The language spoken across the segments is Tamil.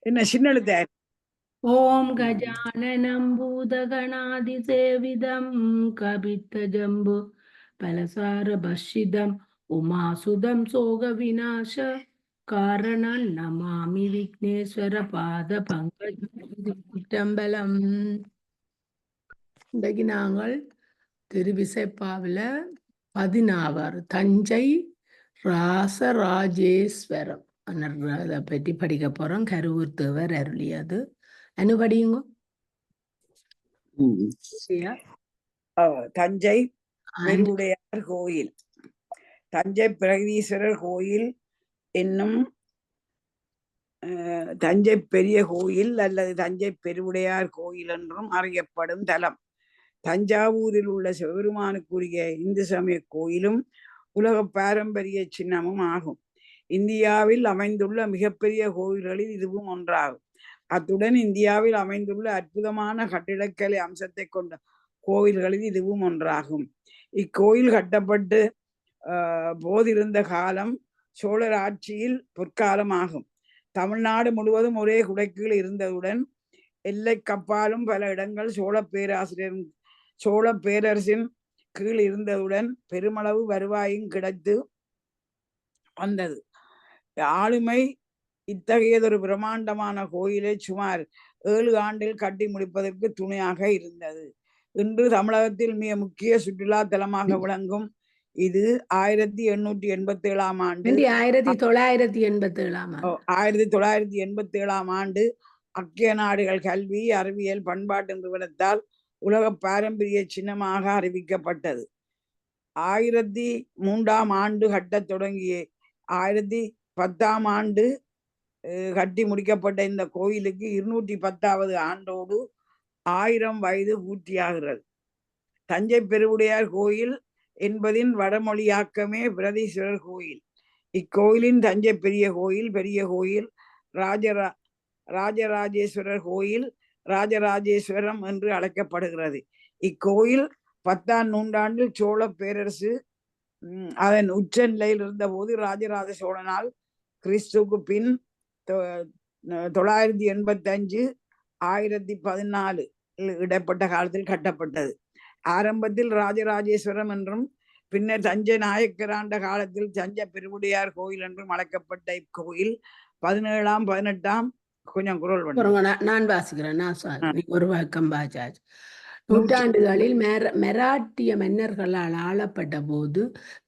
என்ன சின்ன எழுத்து ஓம் கஜானனம் பூதகணாதிசேவிதம் கபித்த ஜம்பு பலசார பஷிதம் உமாசுதம் சோக விநாச காரணம் நமாமி விக்னேஸ்வர பாத பங்கஜம்பலம். இன்றைக்கு நாங்கள் திருவிசைப்பாவில் 16 தஞ்சை ராசராஜேஸ்வரம் அதை பற்றி படிக்க போறோம். கருவூர் தேவர் அருளியது. அனுபடியுங்க. தஞ்சை பெருவுடையார் கோயில். தஞ்சை பிரகதீஸ்வரர் கோயில் என்னும் தஞ்சை பெரிய கோயில் அல்லது தஞ்சை பெருவுடையார் கோயில் என்றும் அறியப்படும் தலம். தஞ்சாவூரில் உள்ள சிவபெருமானுக்குரிய இந்து சமய கோயிலும் உலக பாரம்பரிய சின்னமும் ஆகும். இந்தியாவில் அமைந்துள்ள மிகப்பெரிய கோயில்களில் இதுவும் ஒன்றாகும். அத்துடன் இந்தியாவில் அமைந்துள்ள அற்புதமான கட்டிடக்கலை அம்சத்தை கொண்ட கோயில்களில் இதுவும் ஒன்றாகும். இக்கோயில் கட்டப்பட்டு போதிருந்த காலம் சோழர் ஆட்சியில் பொற்காலமாகும். தமிழ்நாடு முழுவதும் ஒரே குடைக்கீழ் இருந்ததுடன் எல்லைக்கப்பாலும் பல இடங்கள் சோழ பேரரசின் கீழ் இருந்ததுடன் பெருமளவு வருவாயும் கிடைத்து வந்தது. ஆளுமை இத்தகையதொரு பிரம்மாண்டமான கோயிலை சுமார் 7 ஆண்டில் கட்டி முடிப்பதற்கு துணையாக இருந்தது. இன்று தமிழகத்தில் மிக முக்கிய சுற்றுலா தலமாக விளங்கும் இது 1887 ஆண்டு 1987 ஆண்டு ஐக்கிய நாடுகள் கல்வி அறிவியல் பண்பாட்டு நிறுவனத்தால் உலக பாரம்பரிய சின்னமாக அறிவிக்கப்பட்டது. 1003 ஆண்டு கட்டத் தொடங்கிய 1010 ஆண்டு கட்டி முடிக்கப்பட்ட இந்த கோயிலுக்கு 210வது ஆண்டோடு 1000 வயது பூர்த்தியாகிறது. தஞ்சை பெருவுடையார் கோயில் என்பதின் வடமொழியாக்கமே பிரதீஸ்வரர் கோயில். இக்கோயிலின் தஞ்சை பெரிய கோயில் ராஜராஜேஸ்வரர் கோயில் ராஜராஜேஸ்வரம் என்று அழைக்கப்படுகிறது. இக்கோயில் 10ஆம் நூற்றாண்டில் சோழ பேரரசு அதன் உச்ச நிலையில் இருந்த போது ராஜராஜ சோழனால் கிறிஸ்துக்கு பின் 985 1014 இடைப்பட்ட காலத்தில் கட்டப்பட்டது. ஆரம்பத்தில் ராஜராஜேஸ்வரம் என்றும் பின்னர் தஞ்சை நாயக்கராண்ட காலத்தில் தஞ்சை பெருவுடையார் கோயில் என்றும் அழைக்கப்பட்ட இக்கோயில் 17ஆம் 18ஆம் கொஞ்சம் குரல் நான் வாசிக்கிறேன். ஒரு வழக்கம் பாஜாஜ் நூற்றாண்டுகளில் மெராட்டிய மன்னர்களால் ஆளப்பட்ட போது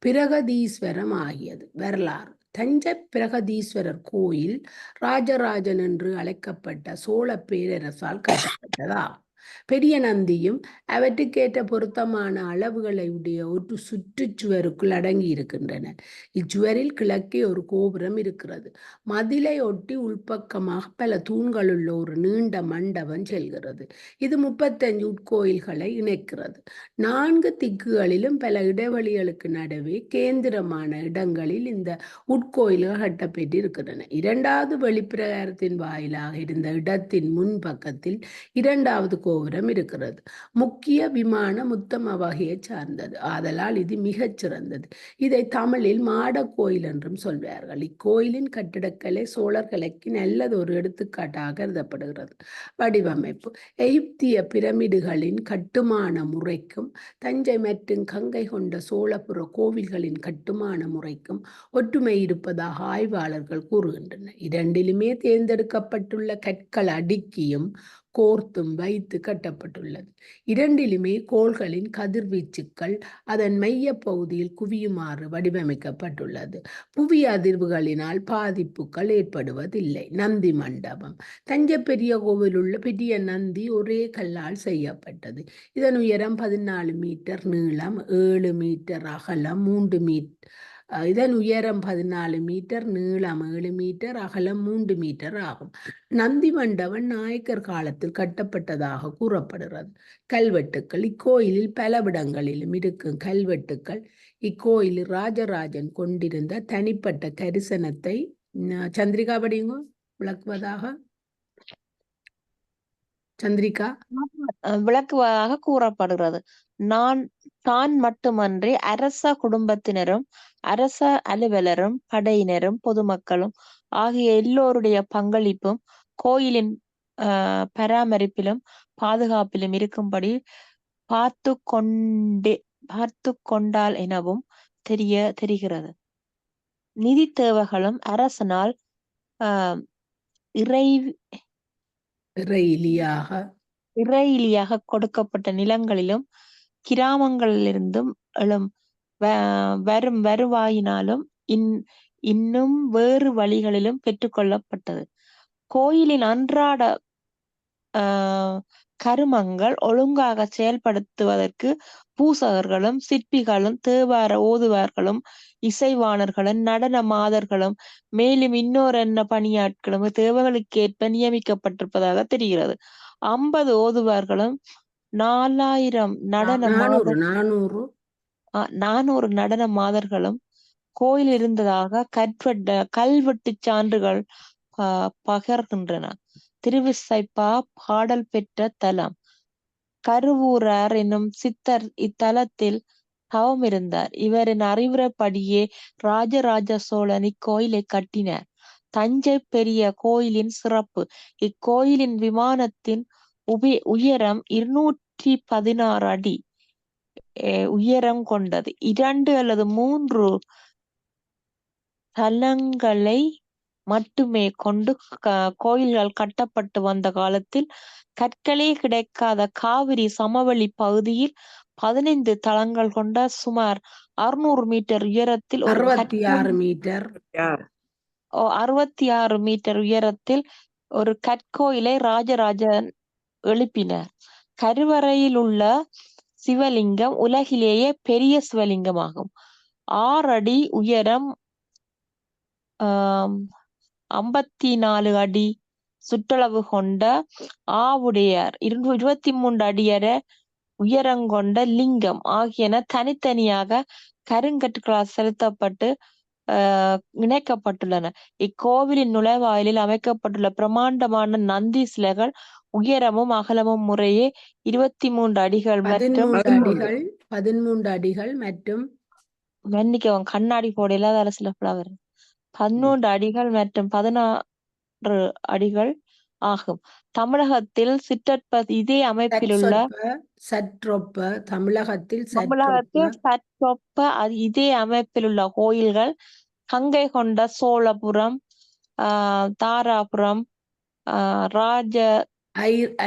பிரகதீஸ்வரம் ஆகியது. வரலாறு. தஞ்சை பிரகதீஸ்வரர் கோயில் ராஜராஜன் என்று அழைக்கப்பட்ட சோழ பேரரசால் கட்டப்பட்டதாகும். பெரிய நந்தியும் அவற்றுக்கேற்ற பொருத்தமான அளவுகளை உடைய ஒரு சுற்றுச்சுவருக்குள் அடங்கி இருக்கின்றன. இச்சுவரில் கிழக்கே ஒரு கோபுரம் இருக்கிறது. மதிலை ஒட்டி உள்பக்கமாக பல தூண்களுள்ள ஒரு நீண்ட மண்டபம் செல்கிறது. இது 35 உட்கோயில்களை இணைக்கிறது. 4 திக்குகளிலும் பல இடைவெளிகளுக்கு நடுவே கேந்திரமான இடங்களில் இந்த உட்கோயில்கள் கட்டப்பட்டிருக்கின்றன. 2வது வெளிப்பிரகாரத்தின் வாயிலாக இருந்த இடத்தின் முன்பக்கத்தில் 2வது கோபுரம் இருக்கிறது. முக்கிய விமான முத்தம வகையை சார்ந்தது. ஆதலால் இது மிகச் சிறந்தது. இதை தமிழில் மாட கோயில் என்றும் சொல்வார்கள். இக்கோயிலின் கட்டிடக்கலை சோழர்களுக்கு நல்லது ஒரு எடுத்துக்காட்டாக கருதப்படுகிறது. வடிவமைப்பு. எகிப்திய பிரமிடுகளின் கட்டுமான முறைக்கும் தஞ்சை மற்றும் கங்கை கொண்ட சோழபுர கோவில்களின் கட்டுமான முறைக்கும் ஒற்றுமை இருப்பதாக ஆய்வாளர்கள் கூறுகின்றனர். இரண்டிலுமே தேர்ந்தெடுக்கப்பட்டுள்ள கற்கள் அடுக்கியும் கோர்த்தும் வைத்து கட்டப்பட்டுள்ளது. இரண்டிலுமே கோள்களின் கதிர்வீச்சுக்கள் அதன் மைய பகுதியில் குவியுமாறு வடிவமைக்கப்பட்டுள்ளது. புவி அதிர்வுகளினால் பாதிப்புகள் ஏற்படுவதில்லை. நந்தி மண்டபம். தஞ்சை பெரிய கோவில் உள்ள பெரிய நந்தி ஒரே கல்லால் செய்யப்பட்டது. இதன் உயரம் 14 மீட்டர், நீளம் 7 மீட்டர், அகலம் 3 மீட்டர். இதன் உயரம் 14 மீட்டர், நீளம் 7 மீட்டர், அகலம் 3 மீட்டர் ஆகும். நந்தி மண்டபம் நாயக்கர் காலத்தில் கட்டப்பட்டதாக கூறப்படுகிறது. கல்வெட்டுக்கள். இக்கோயிலில் பலவிடங்களிலும் இருக்கும் கல்வெட்டுக்கள் இக்கோயிலில் ராஜராஜன் கொண்டிருந்த தனிப்பட்ட கரிசனத்தை சந்திரிகா படிங்க விளக்குவதாக சந்திரிகா விளக்குவதாக கூறப்படுகிறது. தான் மட்டுமன்றி அரச குடும்பத்தினரும் அரச அலுவலரும் படையினரும் பொதுமக்களும் ஆகிய எல்லோருடைய பங்களிப்பும் கோயிலின் பராமரிப்பிலும் பாதுகாப்பிலும் இருக்கும்படி பார்த்து கொண்டால் எனவும் தெரிகிறது. நிதி தேவைகளும் அரசனால் ஆஹ் இறை இறையிலியாக இறையிலியாக கொடுக்கப்பட்ட நிலங்களிலும் கிராமங்களிலிருந்தும் எழும் வரும் வருவாயினாலும் இன்னும் வேறு வழிகளிலும் பெற்றுக்கொள்ளப்பட்டது. கோயிலின் அன்றாட கருமங்கள் ஒழுங்காக செயல்படுத்துவதற்கு பூசகர்களும் சிற்பிகளும் தேவார ஓதுவார்களும் இசைவாணர்களும் நடன மாதர்களும் மேலும் இன்னொரு பணியாட்களும் தேவைகளுக்கேற்ப நியமிக்கப்பட்டிருப்பதாக தெரிகிறது. 50 ஓதுவார்களும் 4000 400 நடன மாதர்களும் கோயில் இருந்ததாக கல்வெட்டு சான்றுகள் பகர்கின்றன. திருவிசைப்பா பாடல் பெற்ற தலம். கருவூரார் என்னும் சித்தர் இத்தலத்தில் தவம் இருந்தார். இவரின் அறிவுரைப்படியே ராஜராஜ சோழன் இக்கோயிலை கட்டினார். தஞ்சை பெரிய கோயிலின் சிறப்பு. இக்கோயிலின் விமானத்தின் உயரம் 216 அடி உயரம் கொண்டது. 2 அல்லது 3 தலங்களை மட்டுமே கொண்டு கோயில்கள் கட்டப்பட்டு வந்த காலத்தில் கற்களே கிடைக்காத காவிரி சமவெளி பகுதியில் 15 தளங்கள் கொண்ட சுமார் 600 மீட்டர் உயரத்தில் 66 மீட்டர் உயரத்தில் ஒரு கற்கோயிலை ராஜராஜன் எழுப்பினார். கருவறையில் உள்ள சிவலிங்கம் உலகிலேயே பெரிய சிவலிங்கமாகும். 6 அடி உயரம் 54 அடி சுற்றளவு கொண்ட ஆவுடையார் 23 அடியர உயரங்கொண்ட லிங்கம் ஆகியன தனித்தனியாக கருங்கற்களால் செலுத்தப்பட்டு இணைக்கப்பட்டுள்ளன. இக்கோவிலின் நுழைவாயிலில் அமைக்கப்பட்டுள்ள பிரமாண்டமான நந்தி சிலைகள் உயரமும் அகலமும் முறையே 23 அடிகள் மற்றும் 13 அடிகள் மற்றும் மன்னிக்கவும் கண்ணாடி போட இல்லாத சில பிளவர் 13 அடிகள் மற்றும் 16 அடிகள் ஆகும். தமிழகத்தில் சிற்றற்ப இதே அமைப்பிலுள்ள தமிழகத்தில் சற்றொப்ப இதே அமைப்பிலுள்ள கோயில்கள் கங்கை கொண்ட சோழபுரம், தாராபுரம்,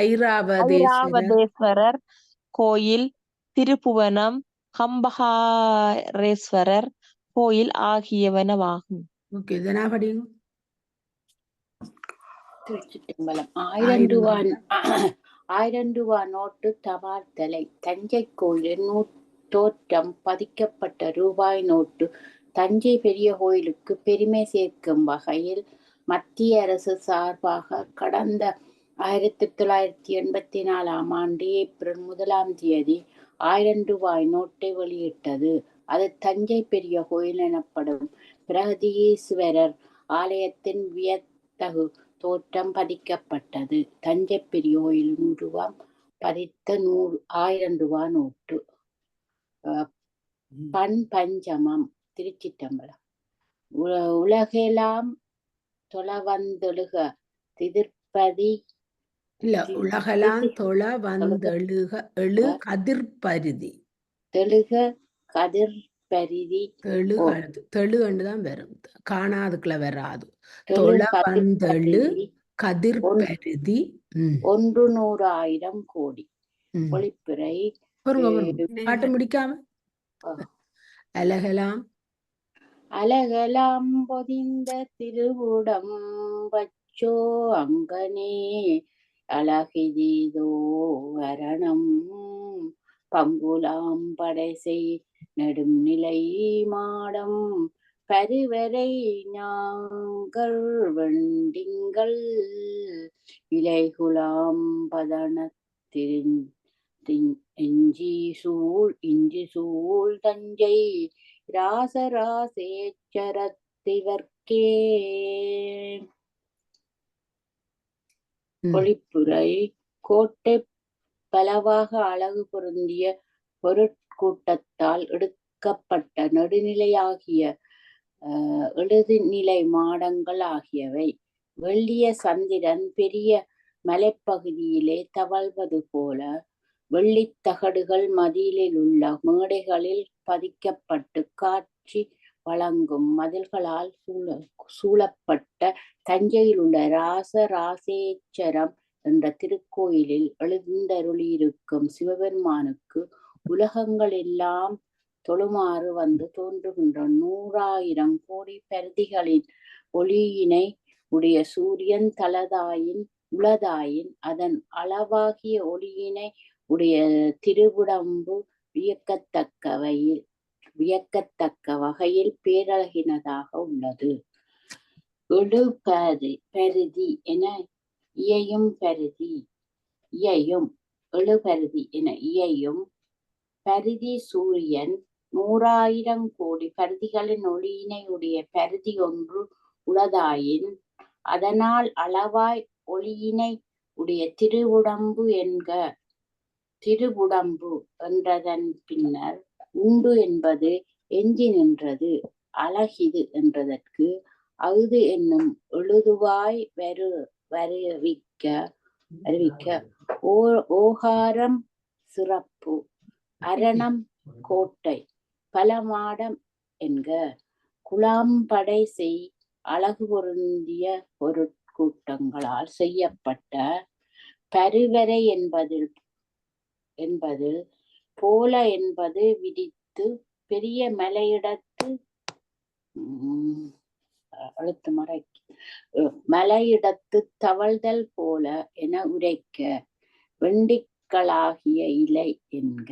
ஐராவதேஸ்வரர் கோயில், திருப்புவனம், கம்பகாரேஸ்வரர் கோயில் ஆகியவனவாகும். திருச்சிற்றம்பலம். 1000 ரூபாய் நோட்டு தபால் தலை. தஞ்சை கோயிலின் தோற்றம் பதிக்கப்பட்ட ரூபாய் நோட்டு தஞ்சை பெரிய கோயிலுக்கு பெருமை சேர்க்கும் வகையில் மத்திய அரசு சார்பாக கடந்த 1984 ஆண்டு ஏப்ரல் 1ஆம் தேதி 1000 ரூபாய் நோட்டை வெளியிட்டது. அது தஞ்சை பெரிய கோயில் எனப்படும் பிரகதீஸ்வரர் ஆலயத்தின் வியத்தகு தோற்றம் பதிக்கப்பட்டது. தஞ்சை பெரிய கோயில் 100 ரூபாய் பதித்த 1000 ரூபாய் நோட்டு. பஞ்சமம். திருச்சிற்றம்பலம். உலகெல்லாம் தொலைவந்தெழுக திதிர்பதி உலகெல்லாம் தொலைவந்தெழுக கதிர்பரிதி தெழுக கதிர்பரிதி தெழுகண்டுதான் வரும், காணாதுக்குள்ள வராது. தொலைவந்தெழு கதிர்பரிதி 100,000 கோடி. ஒளிப்பிறை பாட்டு முடிக்காம அலகலாம் பொதிந்த திருவுடம் வச்சோ அங்கனே அழகிதோ வரணம் பங்குலாம் படைசை நெடும் நிலை மாடம் பருவரை ஞாங்கர் வெண்டிங்கள் இலைகுலாம் பதனத்தின் இஞ்சி சூழ் தஞ்சை ராசராசேச்சரத்திவர்க்கே. ஒளிப்புரை. கோட்டை பலவாக அழகு பொருந்திய பொருட்கூட்டத்தால் எடுக்கப்பட்ட நடுநிலையாகிய எழுதுநிலை மாடங்கள் ஆகியவை. வெள்ளிய சந்திரன் பெரிய மலைப்பகுதியிலே தவழ்வது போல வெள்ளித்தகடுகள் மதிலில் உள்ள மேடைகளில் பதிக்கப்பட்டு காட்சி வழங்கும் மதில்களால் சூழப்பட்ட தஞ்சையில் உள்ள ராசராசேச்சரம் என்ற திருக்கோயிலில் எழுந்தருளியிருக்கும் சிவபெருமானுக்கு உலகங்கள் எல்லாம் தொழுமாறு வந்து தோன்றுகின்ற 100,000 கோடி பரிதிகளின் ஒளியினை உடைய சூரியன் உளதாயின் அதன் அளவாகிய ஒளியினை உடைய திருவுடம்பு வியக்கத்தக்க வகையில் பேரழகினதாக உள்ளது. எழுபரிதி என இயையும் பரிதி சூரியன் 100,000 கோடி பரிதிகளின் ஒளியினை உடைய பரிதி ஒன்று உளதாயின் அதனால் அளவாய் ஒளியினை உடைய திருவுடம்பு என்றதன் பின்னர் உண்டு என்பது எஞ்சி நின்றது. அழகிது என்றதற்கு அகுது என்னும் எழுதுவாய் அறிவிக்க ஓகாரம் சிறப்பு அரணம் கோட்டை பலமாடம் என்க குழாம்படை செய் அழகு பொருந்திய பொருட்கூட்டங்களால் செய்யப்பட்ட பருவரை என்பதில் போல என்பது விதித்து பெரிய மலையிடத்து மலையிடத்து தவழ்தல் போல என உரைக்க வெண்டிக்களாகிய இலை என்க.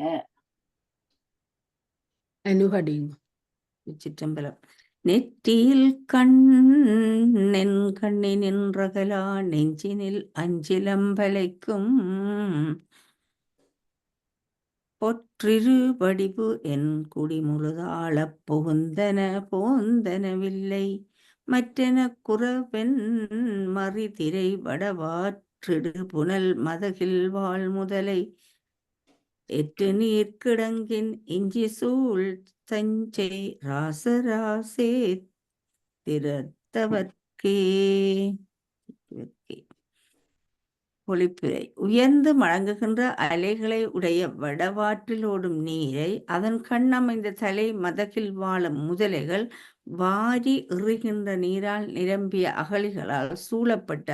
சிற்றம்பலம். நெற்றியில் கண்ணென் கண்ணி நின்றகலா நெஞ்சினில் அஞ்சிலம்பலைக்கும் பொற்றிரு வடிவு என் குடி முழுதாளப் போந்தனவில்லை மற்றென குறவென் மறிதிரை வடவாற்றிடு புனல் மதகில் வாழ் முதலை எட்டு நீர் கிடங்கின் இஞ்சி சூழ் தஞ்சை ராசராசே திறத்தவர்க்கே. ஒளிப்புரை. உயர்ந்து மழங்குகின்ற அலைகளை உடைய வடவாற்றில் ஓடும் நீரை அதன் கண்ணமைந்த தலை மதகில் வாழும் முதலைகள் வாரி எறிகின்ற நீரால் நிரம்பிய அகழிகளால் சூழப்பட்ட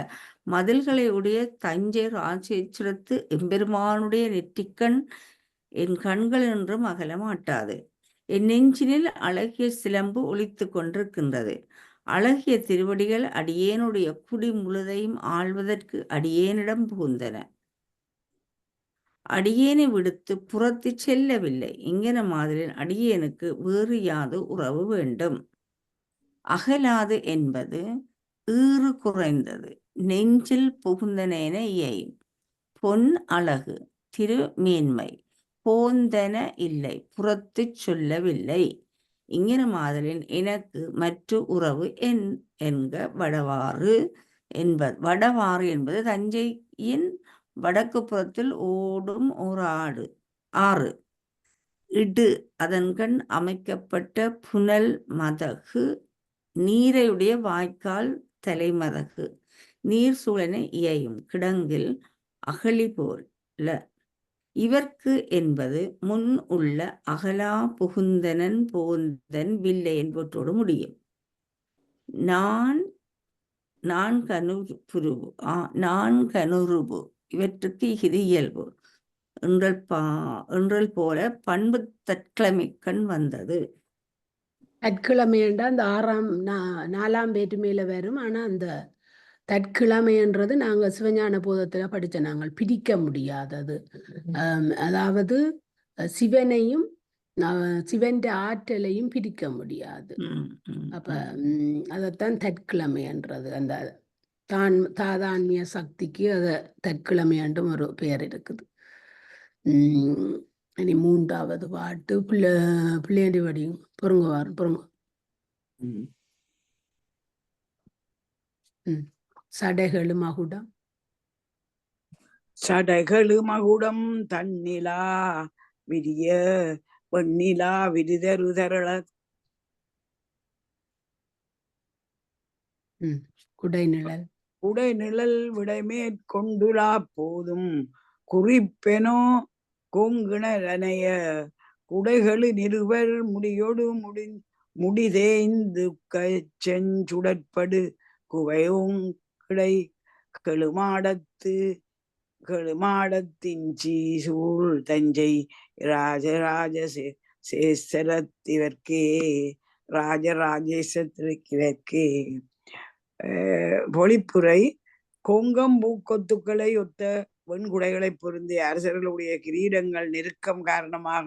மதில்களை உடைய தஞ்சை ராசேச்சரத்து எம்பெருமானுடைய நெற்றிக்கண் என் கண்கள் என்றும் அகல மாட்டாது. என் நெஞ்சினில் அழகிய சிலம்பு ஒலித்து கொண்டிருக்கின்றது. அழகிய திருவடிகள் அடியேனுடைய குடி முழுதையும் ஆள்வதற்கு அடியேனிடம் புகுந்தன. அடியேனை விடுத்து புறத்து செல்லவில்லை. இங்கன மாதிரில் அடியேனுக்கு வேறு யாது உறவு வேண்டும். அகலாது என்பது ஈறு குறைந்தது நெஞ்சில் புகுந்தன இயையும். பொன் அழகு திருமேன்மை போந்தன இல்லை புறத்து சொல்லவில்லை. இங்கின மாதிரில் எனக்கு மற்ற உறவு என்க வடவாறு என்பது தஞ்சையின் வடக்கு புறத்தில் ஓடும் ஒரு ஆறு. இடு அதன்கண் அமைக்கப்பட்ட புனல் மதகு நீரையுடைய வாய்க்கால் தலைமதகு நீர் சூழனை இயையும் கிடங்கில் அகழி போல. இவர்க்கு என்பது முன் உள்ள அகலா புகுந்தனன் போந்தன் வில்லை என்பற்றோடு முடியும். நான்கனுருபு இவற்றுக்கு இது இயல்பு என்றல் போல பண்பு தற்கிழமைக்கண் வந்தது. தற்கிழமை என்றால் அந்த 4ஆம் வேற்றுமையில வரும். ஆனா அந்த தற்கிழமைன்றது நாங்கள் சிவஞான போதத்துல படிச்ச நாங்கள் பிரிக்க முடியாதது. அதாவது சிவனையும் சிவன் ஆற்றலையும் பிரிக்க முடியாது. அப்ப அதைத்தான் தற்கிழமை என்றது. அந்த தாதான்மிய சக்திக்கு அத தற்கிழமை என்றும் ஒரு பெயர் இருக்குது. இனி 3வது பாட்டு பிள்ளையாண்டி வடியும் பொறுங்க. சடைகளு மகுடம் தன்னிலா விரிய வெண்ணிலா விரிதருதரள குடைநிழல். உடை நிழல் விடைமேற்கொண்டுலா போதும் குறிப்பெனோ கொங்கிணரனைய குடைகளு நிருபர் முடியொடு முடிதேய்ந்து செஞ்சுடற்படு குவையும் கிடை கெழுமாடத்தின் சூழ் தஞ்சை ராஜராஜ சேசரத்திவர்க்கே ராஜராஜேசத்திற்கிவர்க்கே. பொழிப்புரை. கொங்கம் பூக்கொத்துக்களை ஒத்த வெண்குடைகளை பொருந்திய அரசர்களுடைய கிரீடங்கள் நெருக்கம் காரணமாக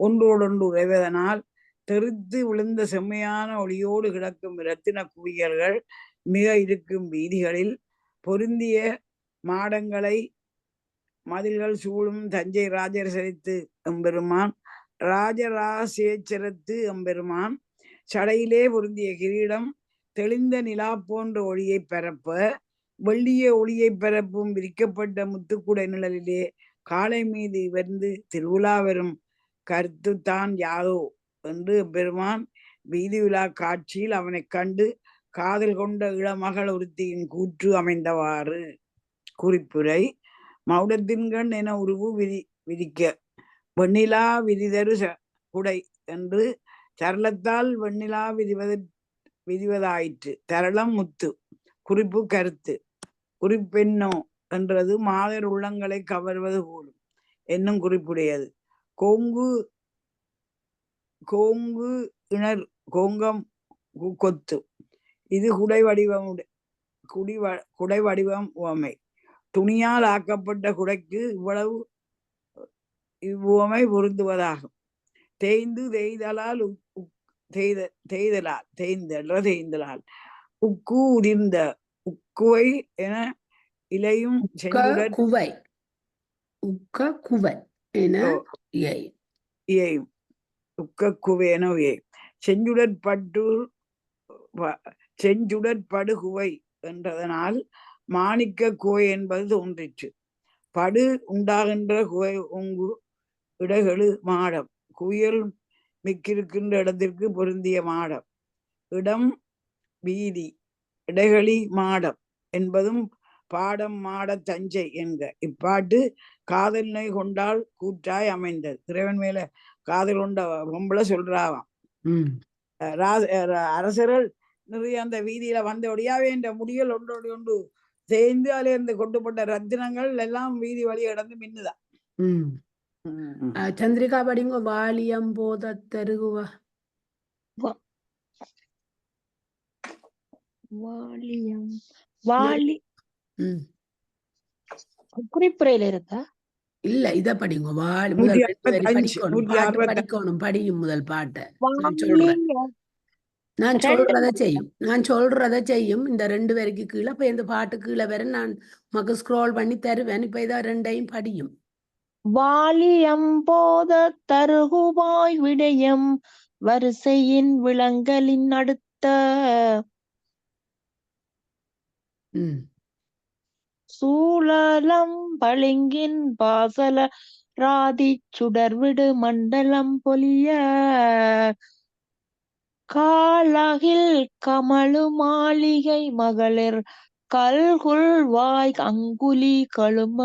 ஒன்றோடொன்று உறைவதனால் தெறித்து விழுந்த செம்மையான ஒளியோடு கிடக்கும் இரத்தின குவியல்கள் மிக இருக்கும் வீதிகளில் பொருந்திய மாடங்களை மதில்கள் சூழும் தஞ்சை ராஜரசரித்து எம்பெருமான் ராஜராசேச்சரத்து எம்பெருமான் சடையிலே பொருந்திய கிரீடம் தெளிந்த நிலா போன்ற ஒளியை பரப்ப வெள்ளிய ஒளியை பரப்பும் விரிக்கப்பட்ட முத்துக்குடை நிழலிலே காலை மீது வந்து திருவிழா வரும் கருத்துத்தான் யாதோ என்று பெருமான் வீதி விழா காட்சியில் அவனை கண்டு காதல் கொண்ட இளமகள் ஒருத்தியின் கூற்று அமைந்தவாறு. குறிப்புரை. மௌடத்தின்கண் என உருவு விரிக்க வெண்ணிலா விரிதரு குடை என்று சரளத்தால் வெண்ணிலா விரிவதாயிற்று. தரளம் முத்து. குறிப்பு கருத்து. குறிப்பென்னோ என்றது மாதர் உள்ளங்களை கவர்வது போலும் என்னும் குறிப்புடையது. கோங்கம் கொத்து. இது குடை வடிவம் உவமை. துணியால் ஆக்கப்பட்ட குடைக்கு இவ்வுவமை பொருந்துவதாகும். தேய்ந்தலால் உக்கு உதிர்ந்த உக்குவை என இலையும் குவை என இயையும் உக்குவை என இயையும் செஞ்சுடற்படுகுவை என்றதனால் மாணிக்க குவை என்பது தோன்றிற்று. படு உண்டாகின்ற குவை ஒங்கு இடைகளு மாடம். குயல் மிக்கிருக்கின்ற இடத்திற்கு பொருந்திய மாடம். இடம் வீதி. இடைகளி மாடம் என்பதும் பாடம் மாட தஞ்சை என்க. இப்பாட்டு காதல் நோய் கொண்டால் கூற்றாய் அமைந்தது. இறைவன் மேல காதல் கொண்ட பொம்பளை சொல்றாவாம். அரசர்கள் நிறைய அந்த வீதியில வந்தபடியாவே இந்த முடியல் ஒன்றோடு ஒன்று தேய்ந்து அதுல இருந்து கொண்டுபட்ட ரத்தினங்கள் எல்லாம் வீதி வழி இடந்து மின்னுதான். சந்திரிகா படிங்க. வாலியம் போத தருகுவா. வாலி குறிப்புரையில இருக்கா? இல்ல, இத படிங்க. படிக்கணும். படியும் முதல் பாட்டை. நான் சொல்றத செய்யும். இந்த 2 வரைக்கும் கீழே இப்ப இந்த பாட்டு கீழே வர நான் உனக்கு ஸ்க்ரோல் பண்ணி தருவேன். இப்ப இதை 2ஐயும் படியும். வாலியம் போத தருகுவாய் விடயம் வரிசையின் விலங்கலின் அடுத்த சூழலம் பளிங்கின் பாசல ராதி சுடர்விடு மண்டலம் பொலிய காலகில் கமழு மாளிகை மகளிர் கல்குள் வாய் அங்குலி கழும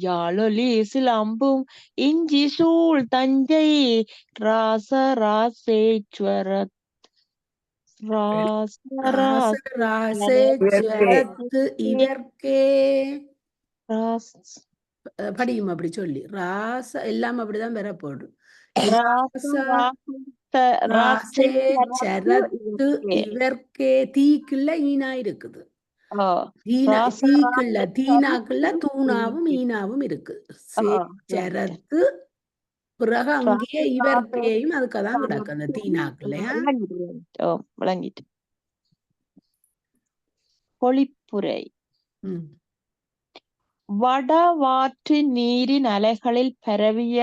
யாழொலி சிலம்பும் இஞ்சி சூழ் தஞ்சை ராசராசேஸ்வர இவர்க்கே படியும். அப்படி சொல்லி ராச எல்லாம் அப்படிதான் வர போடும். இவர்க்கே தீக்குள்ள ஈனா இருக்குது. தீனாக்குள்ள தூணாவும் ஈனாவும் இருக்கு. சரத்து பிறகு அங்கேயே இவர்க்கேயும் அதுக்கதான் கிடக்கு அந்த தீனாக்குள்ளையா. விளங்கிட்டு. பொழிப்புரை. வடவாற்று நீரின் அலைகளில் பரவிய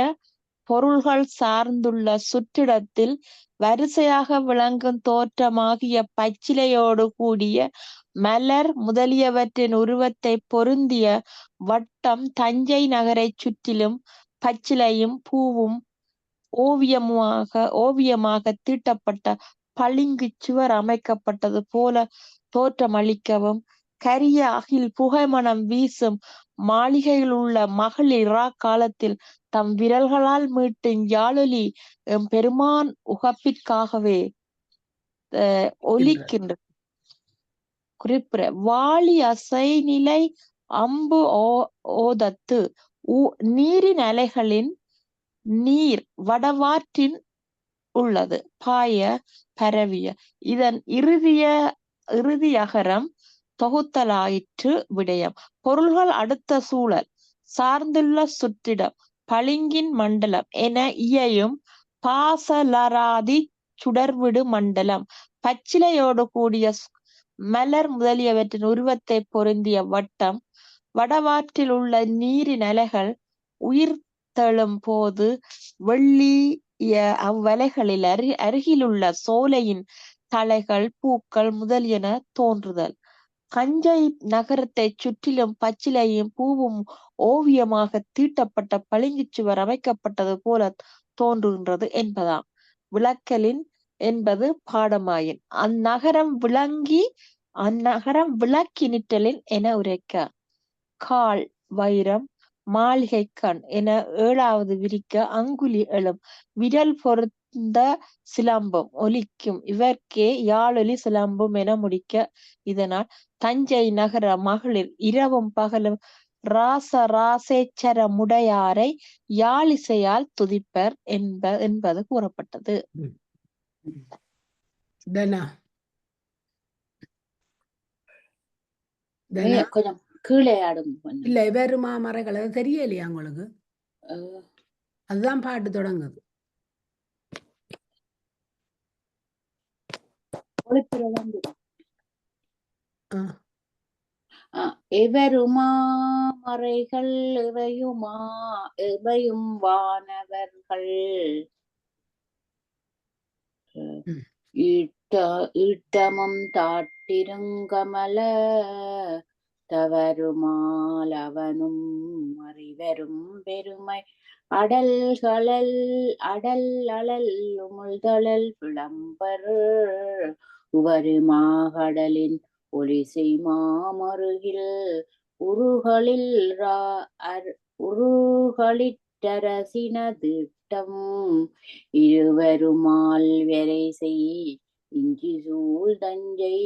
பொருள்கள் சார்ந்துள்ள சுற்றிடத்தில் வரிசையாக விளங்கும் தோற்றமாகிய பச்சிலையோடு கூடிய மலர் முதலியவற்றின் உருவத்தை பொருந்திய வட்டம் தஞ்சை நகரை சுற்றிலும் பச்சிலையும் பூவும் ஓவியமாக தீட்டப்பட்ட பளிங்கு சுவர் அமைக்கப்பட்டது போல தோற்றமளிக்கவும் கரிய அகில் புகைமணம் வீசும் மாளிகையில் உள்ள மகளிர் காலத்தில் தம் விரல்களால் மீட்டும் யாழொலி பெருமான் உகப்பிற்காகவே ஒலிக்கின்றது. குறிப்பிட வாளி அசை நிலை அம்பு ஓதத்து நீரின் அலைகளின் நீர் வடவாற்றின் உள்ளது பாய பரவிய. இதன் இறுதி அகரம் தொகுத்தலாயிற்று விடயம். பொருள்கள் அடுத்த சூழல் சார்ந்துள்ள சுற்றிடம் பளிங்கின் மண்டலம் என இயையும் பாசலராதி சுடர்விடு மண்டலம் பச்சிலையோடு கூடிய மலர் முதலியவற்றின் உருவத்தை பொருந்திய வட்டம் வடவாற்றில் உள்ள நீரின் அலைகள் உயிர்த்தெழும் போது வெள்ளிய அவ்வலைகளில் அருகிலுள்ள சோலையின் தலைகள் பூக்கள் முதலியன தோன்றுதல். தஞ்சை நகரத்தை சுற்றிலும் பச்சிலையும் பூவும் ஓவியமாக தீட்டப்பட்ட பளிங்குச் சுவர் அமைக்கப்பட்டது போல தோன்றுகின்றது என்பதாம். விளக்கலின் என்பது பாடமாயின் அந்நகரம் விளக்கி நிற்றலின் என உரைக்க. கால் வைரம் மாளிகை கண் என 7வது விரிக்க அங்குலி எழும் விரல் பொருந்த சிலம்பும் ஒலிக்கும் இவர்க்கே யாழொலி சிலம்பும் என முடிக்க. இதனால் தஞ்சை நகர மகளிர் இரவும் பகலும் ராசேச்சர முடையாரை யாழிசையால் துதிப்பர் என்பது கூறப்பட்டது. கொஞ்சம் கீழே ஆடும். இல்ல வேறு மாமறைகள் அது தெரியலையா உங்களுக்கு? அதுதான் பாட்டு தொடங்குது. எவருமா மறைகள் எவையும் வானவர்கள் ஈட்டமும் தாட்டிருங்கமல தவறுமால் அவனும் அறிவரும் பெருமை அடல் அழல் உமிழ்தழல் விளம்பர் உவருமாகடலின் ஒலிசை மாமருகில் உருகளிட்டரசின திட்டம் இருவருமால் வரை செய் இஞ்சி சூழ் தஞ்சை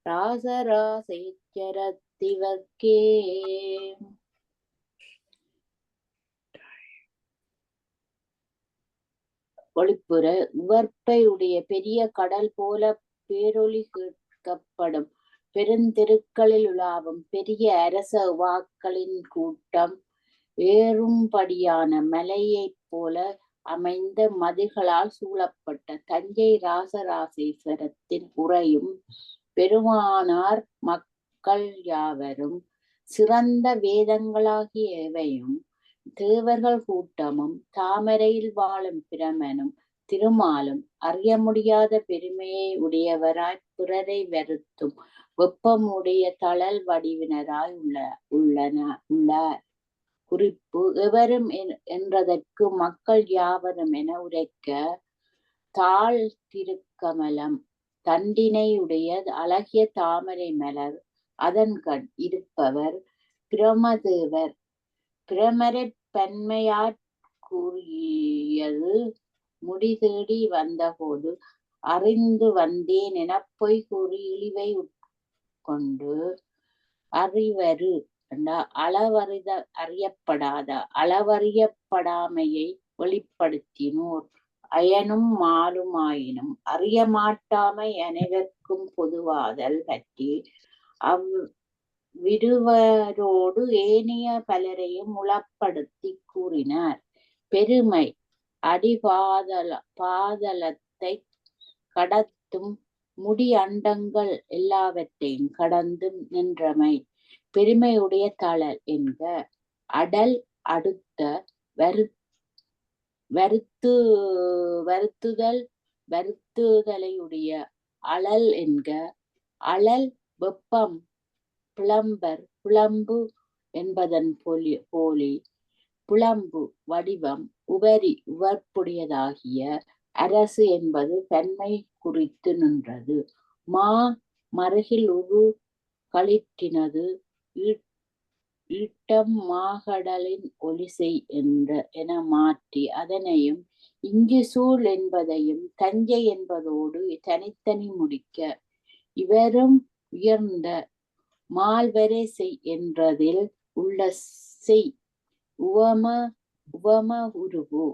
ராசராசைச்சரத்திவர்க்கே. ஒளிப்புற உவர்ப்பை உடைய பெரிய கடல் போல பேரொலி கேட்கப்படும் பெருந்தெருக்களில் உலாவும் பெரிய அரச வாக்களின் கூட்டம் ஏறும்படியான மலையைப் போல அமைந்த மதில்களால் சூழப்பட்ட தஞ்சை ராசராசேஸ்வரத்தின் உறையும் பெருமானார் மக்கள் யாவரும் சிறந்த வேதங்களாகிய எவையும் தேவர்கள் கூட்டமும் தாமரையில் வாழும் பிரமனும் திருமாலும் அறிய முடியாத பெருமையை உடையவராய் பிறரை வருத்தும் வெப்பமுடைய தளல் வடிவினராய் உள்ளார். குறிப்பு எவரும் என்றதற்கு மக்கள் யாவரும் என உரைக்க. தாழ் திருக்கமலம் தண்டினையுடைய அழகிய தாமரை மலர் அதன் கண் இருப்பவர் பிரமதேவர். பிரமரை பன்மையாற் கூறியது முடி தேடி வந்தபோது அறிந்து வந்தேன் என பொய் கூறி இழிவை உட்கொண்டு அறிவரு அறியப்படாத அளவறியப்படாமையை வெளிப்படுத்தினோர் அயனும் மாலுமாயினும் அறிய மாட்டாமை அனைவருக்கும் பொதுவாதல் பற்றி விடுவரோடு ஏனைய பலரையும் உளப்படுத்தி கூறினார். பெருமை பாதலத்தை கடத்தும் முடி அண்டங்கள் எல்லாவற்றையும் கடந்து நின்றமை பெருமையுடைய தளல் என்க. அடல் அடுத்த வருத்துதலையுடைய அழல் என்க. அழல் வெப்பம் புலம்பு என்பதன் போலி புலம்பு வடிவம் உவர்ப்புடையதாகிய அரசு என்பது தன்மை குறித்து நின்றது. மறுகில் உரு களிற்றினது ஈட்டம் மாகடலின் ஒலிசெய் என மாற்றி அதனையும் இங்கு சூழ் என்பதையும் தஞ்சை என்பதோடு தனித்தனி முடிக்க இவரும் உயர்ந்த மால்வரை செய் என்றதில் உள்ள செய் உவம உருவு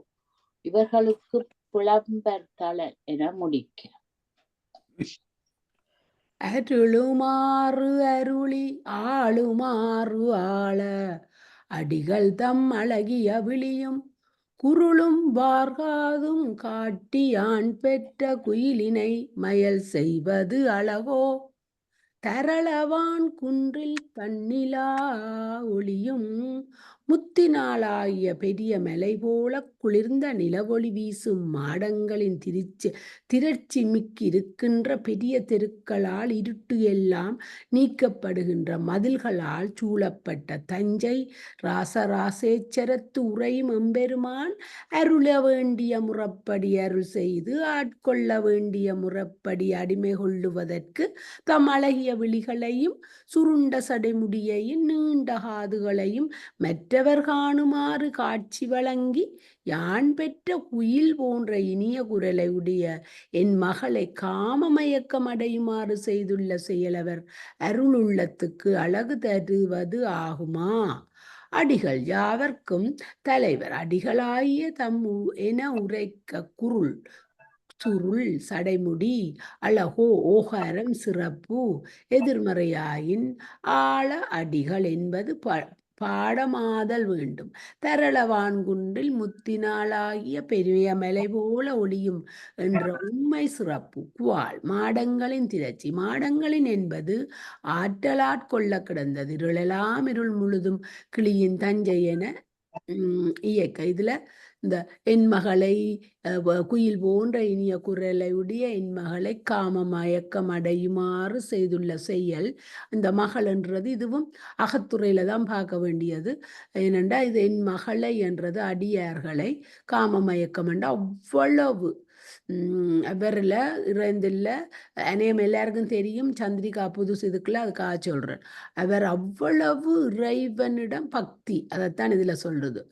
இவர்களுக்கு புலம்பர்தளல் என முடிக்க அருளுமாறு அருளி ஆளுமாறு ஆள அடிகள் தம் அழகிய விழியும் குருளும் வார்காதும் காட்டி ஆண் பெற்ற குயிலினை மயல் செய்வது அளவோ தரளவான் குன்றில் தன்னிலா ஒளியும் முத்தினாளாகிய பெரிய மலை போல குளிர்ந்த நிலவொளி வீசும் மாடங்களின் திரட்சி மிக்கிருக்கின்ற பெரிய தெருக்களால் இருட்டு எல்லாம் நீக்கப்படுகின்ற மதில்களால் சூழப்பட்ட தஞ்சை ராசராசேச்சரத்து உரையும் எம்பெருமான் அருள வேண்டிய முறப்படி அருள் செய்து ஆட்கொள்ள வேண்டிய முறப்படி அடிமை கொள்ளுவதற்கு தம் அழகிய விழிகளையும் சுருண்ட சடைமுடியையும் நீண்ட காதுகளையும் மற்றவர் காணுமாறு காட்சி வழங்கி யான் பெற்ற குயில் போன்ற இனிய குரலை உடைய என் மகளை காமமயக்கம் அடையுமாறு செய்துள்ள செயலவர் அருளுள்ளத்துக்கு அழகு தருவது ஆகுமா? அடிகள் யாவர்க்கும் தலைவர் அடிகளாகிய தம் என உரைக்க குருள் சுருள் சடைமுடி அழகோ ஓகாரம் சிறப்பு எதிர்மறையாயின் ஆழ அடிகள் என்பது பாடமாதல் வேண்டும். தரளவான்குன்றில் முத்தினாளாகிய பெரிய மலை போல ஒளியும் என்ற உண்மை சிறப்பு குவால் மாடங்களின் திரட்சி மாடங்களின் என்பது ஆற்றலாட்கொள்ள கிடந்தது இருளெல்லாம் இருள் முழுதும் கிளியின் தஞ்சை என இயக்க இதுல இந்த என் மகளை குயில் போன்ற இனிய குரலை உடைய என் மகளை காம மயக்கம் அடையுமாறு செய்துள்ள செயல் இந்த மகள் என்றது இதுவும் அகத்துறையில தான் பார்க்க வேண்டியது. ஏனென்றா இது என் மகளை என்றது அடியார்களை காம மயக்கம் என்ற அவ்வளவு அவரில் இறந்தில்ல அநேகம் எல்லாருக்கும் தெரியும். சந்திரிகா புதுசு இதுக்குள்ள அதுக்காக சொல்றேன். அவர் அவ்வளவு இறைவனிடம் பக்தி அதைத்தான் இதுல சொல்றது.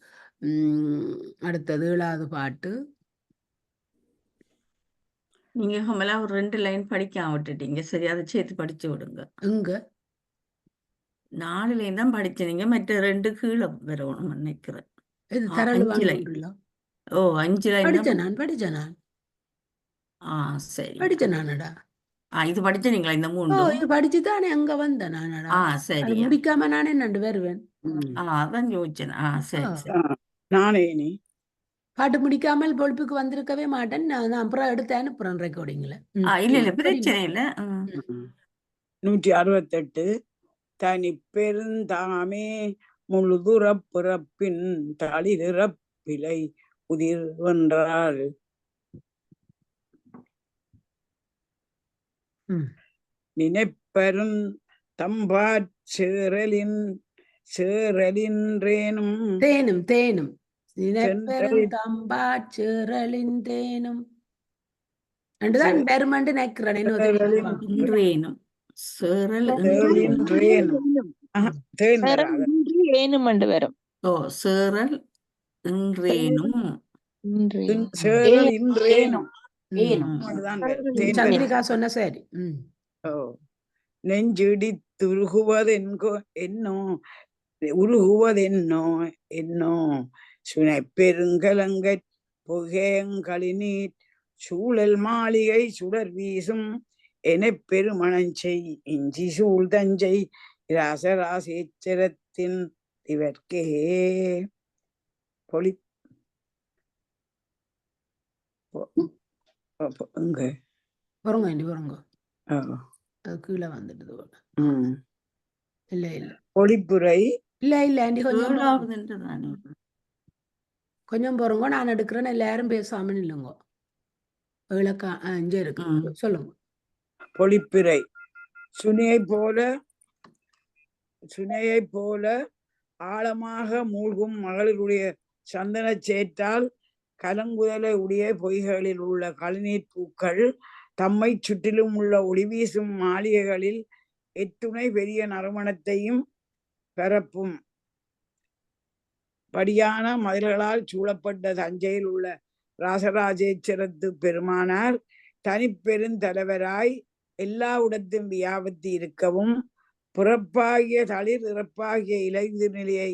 அடுத்தது 7வது பாட்டு. நீங்க கமலா ஒரு 2 லைன் படிக்காம விட்டுட்டீங்க. சரி, அதை சேர்த்து படிச்சு விடுங்க. எங்க 4 லைன் தான் படிச்சீங்க, மற்ற 2 கீழே வரணும் நினைக்கிறேன். இது 5 தரளவான் லைன். குன்றிலா? ஓ 5 லைன் படிச்ச நான் சரி. படிச்ச நானடா. இது படிச்சீங்களா இந்த ஓ 3? இது படிச்சுதானே அங்க வந்தேன் நானடா. அது சரி. முடிக்காம நானே நண்டு வருவேன். அதான் யோசிச்சேன். சரி சரி. நானே நீ பாட்டு முடிக்காமல் பொழுப்புக்கு வந்திருக்கவே மாட்டேன். நான் அப்புறம் எடுத்து அனுப்புறேன் ரெக்கார்டிங்ல. இல்ல பிரச்சனை இல்ல. 168 தனி பெருந்தாமே முழுதுறப் பிறப்பின் தளிரிறப்பிலை உதிர் வென்றாள் நினைப்பெரும் தம்பாற் சேரலின்றேனும் தேனும் நினைப்பெரும் தம்பாற் சேரலின் தேனும் ரெண்டுதான் பெருமண்டு நினைக்கிறேன். இன்றேனும் சேரல் ஏனும் வரும். ஓ சேரல் இன்றேனும் சந்திரிகா சொன்ன சரி. நெஞ்சிடி துருகுவதென்கோ என்னோ உருகுவதென்னோ என்னோ சுனை பெருங்கலங்க புகையங்களினீர் சூழல் மாளிகை சுடர் வீசும் என பெருமணஞ்செய் இஞ்சி சூழ் தஞ்சை ராசராசேச்சரத்தின் இவர்க்கே பொலி கீழே வந்துடுது. இல்ல பொழிப்புரை இல்ல ஆண்டி கொஞ்சம் போறோங்க. நான் எடுக்கிறேன். எல்லாரும் பேசாம இல்லைங்க. இருக்கு சொல்லுங்க. பொழிப்புரை சுனையை போல ஆழமாக மூழ்கும் மகளிருடைய சந்தன சேற்றால் கலங்குதலை உடைய பொய்களில் உள்ள கழுநீர் பூக்கள் தம்மை சுற்றிலும் உள்ள ஒளி வீசும் மாளிகைகளில் எத்துணை பெரிய நறுமணத்தையும் பரப்பும் படியான மதில்களால் சூழப்பட்ட தஞ்சையில் உள்ள ராசராஜேஸ்வரத்து பெருமானார் தனிப்பெருந்தலைவராய் எல்லா இடத்தும் வியாபத்தி இருக்கவும் புறப்பாகிய தளிர் இறப்பாகிய இலையுதிர் நிலையை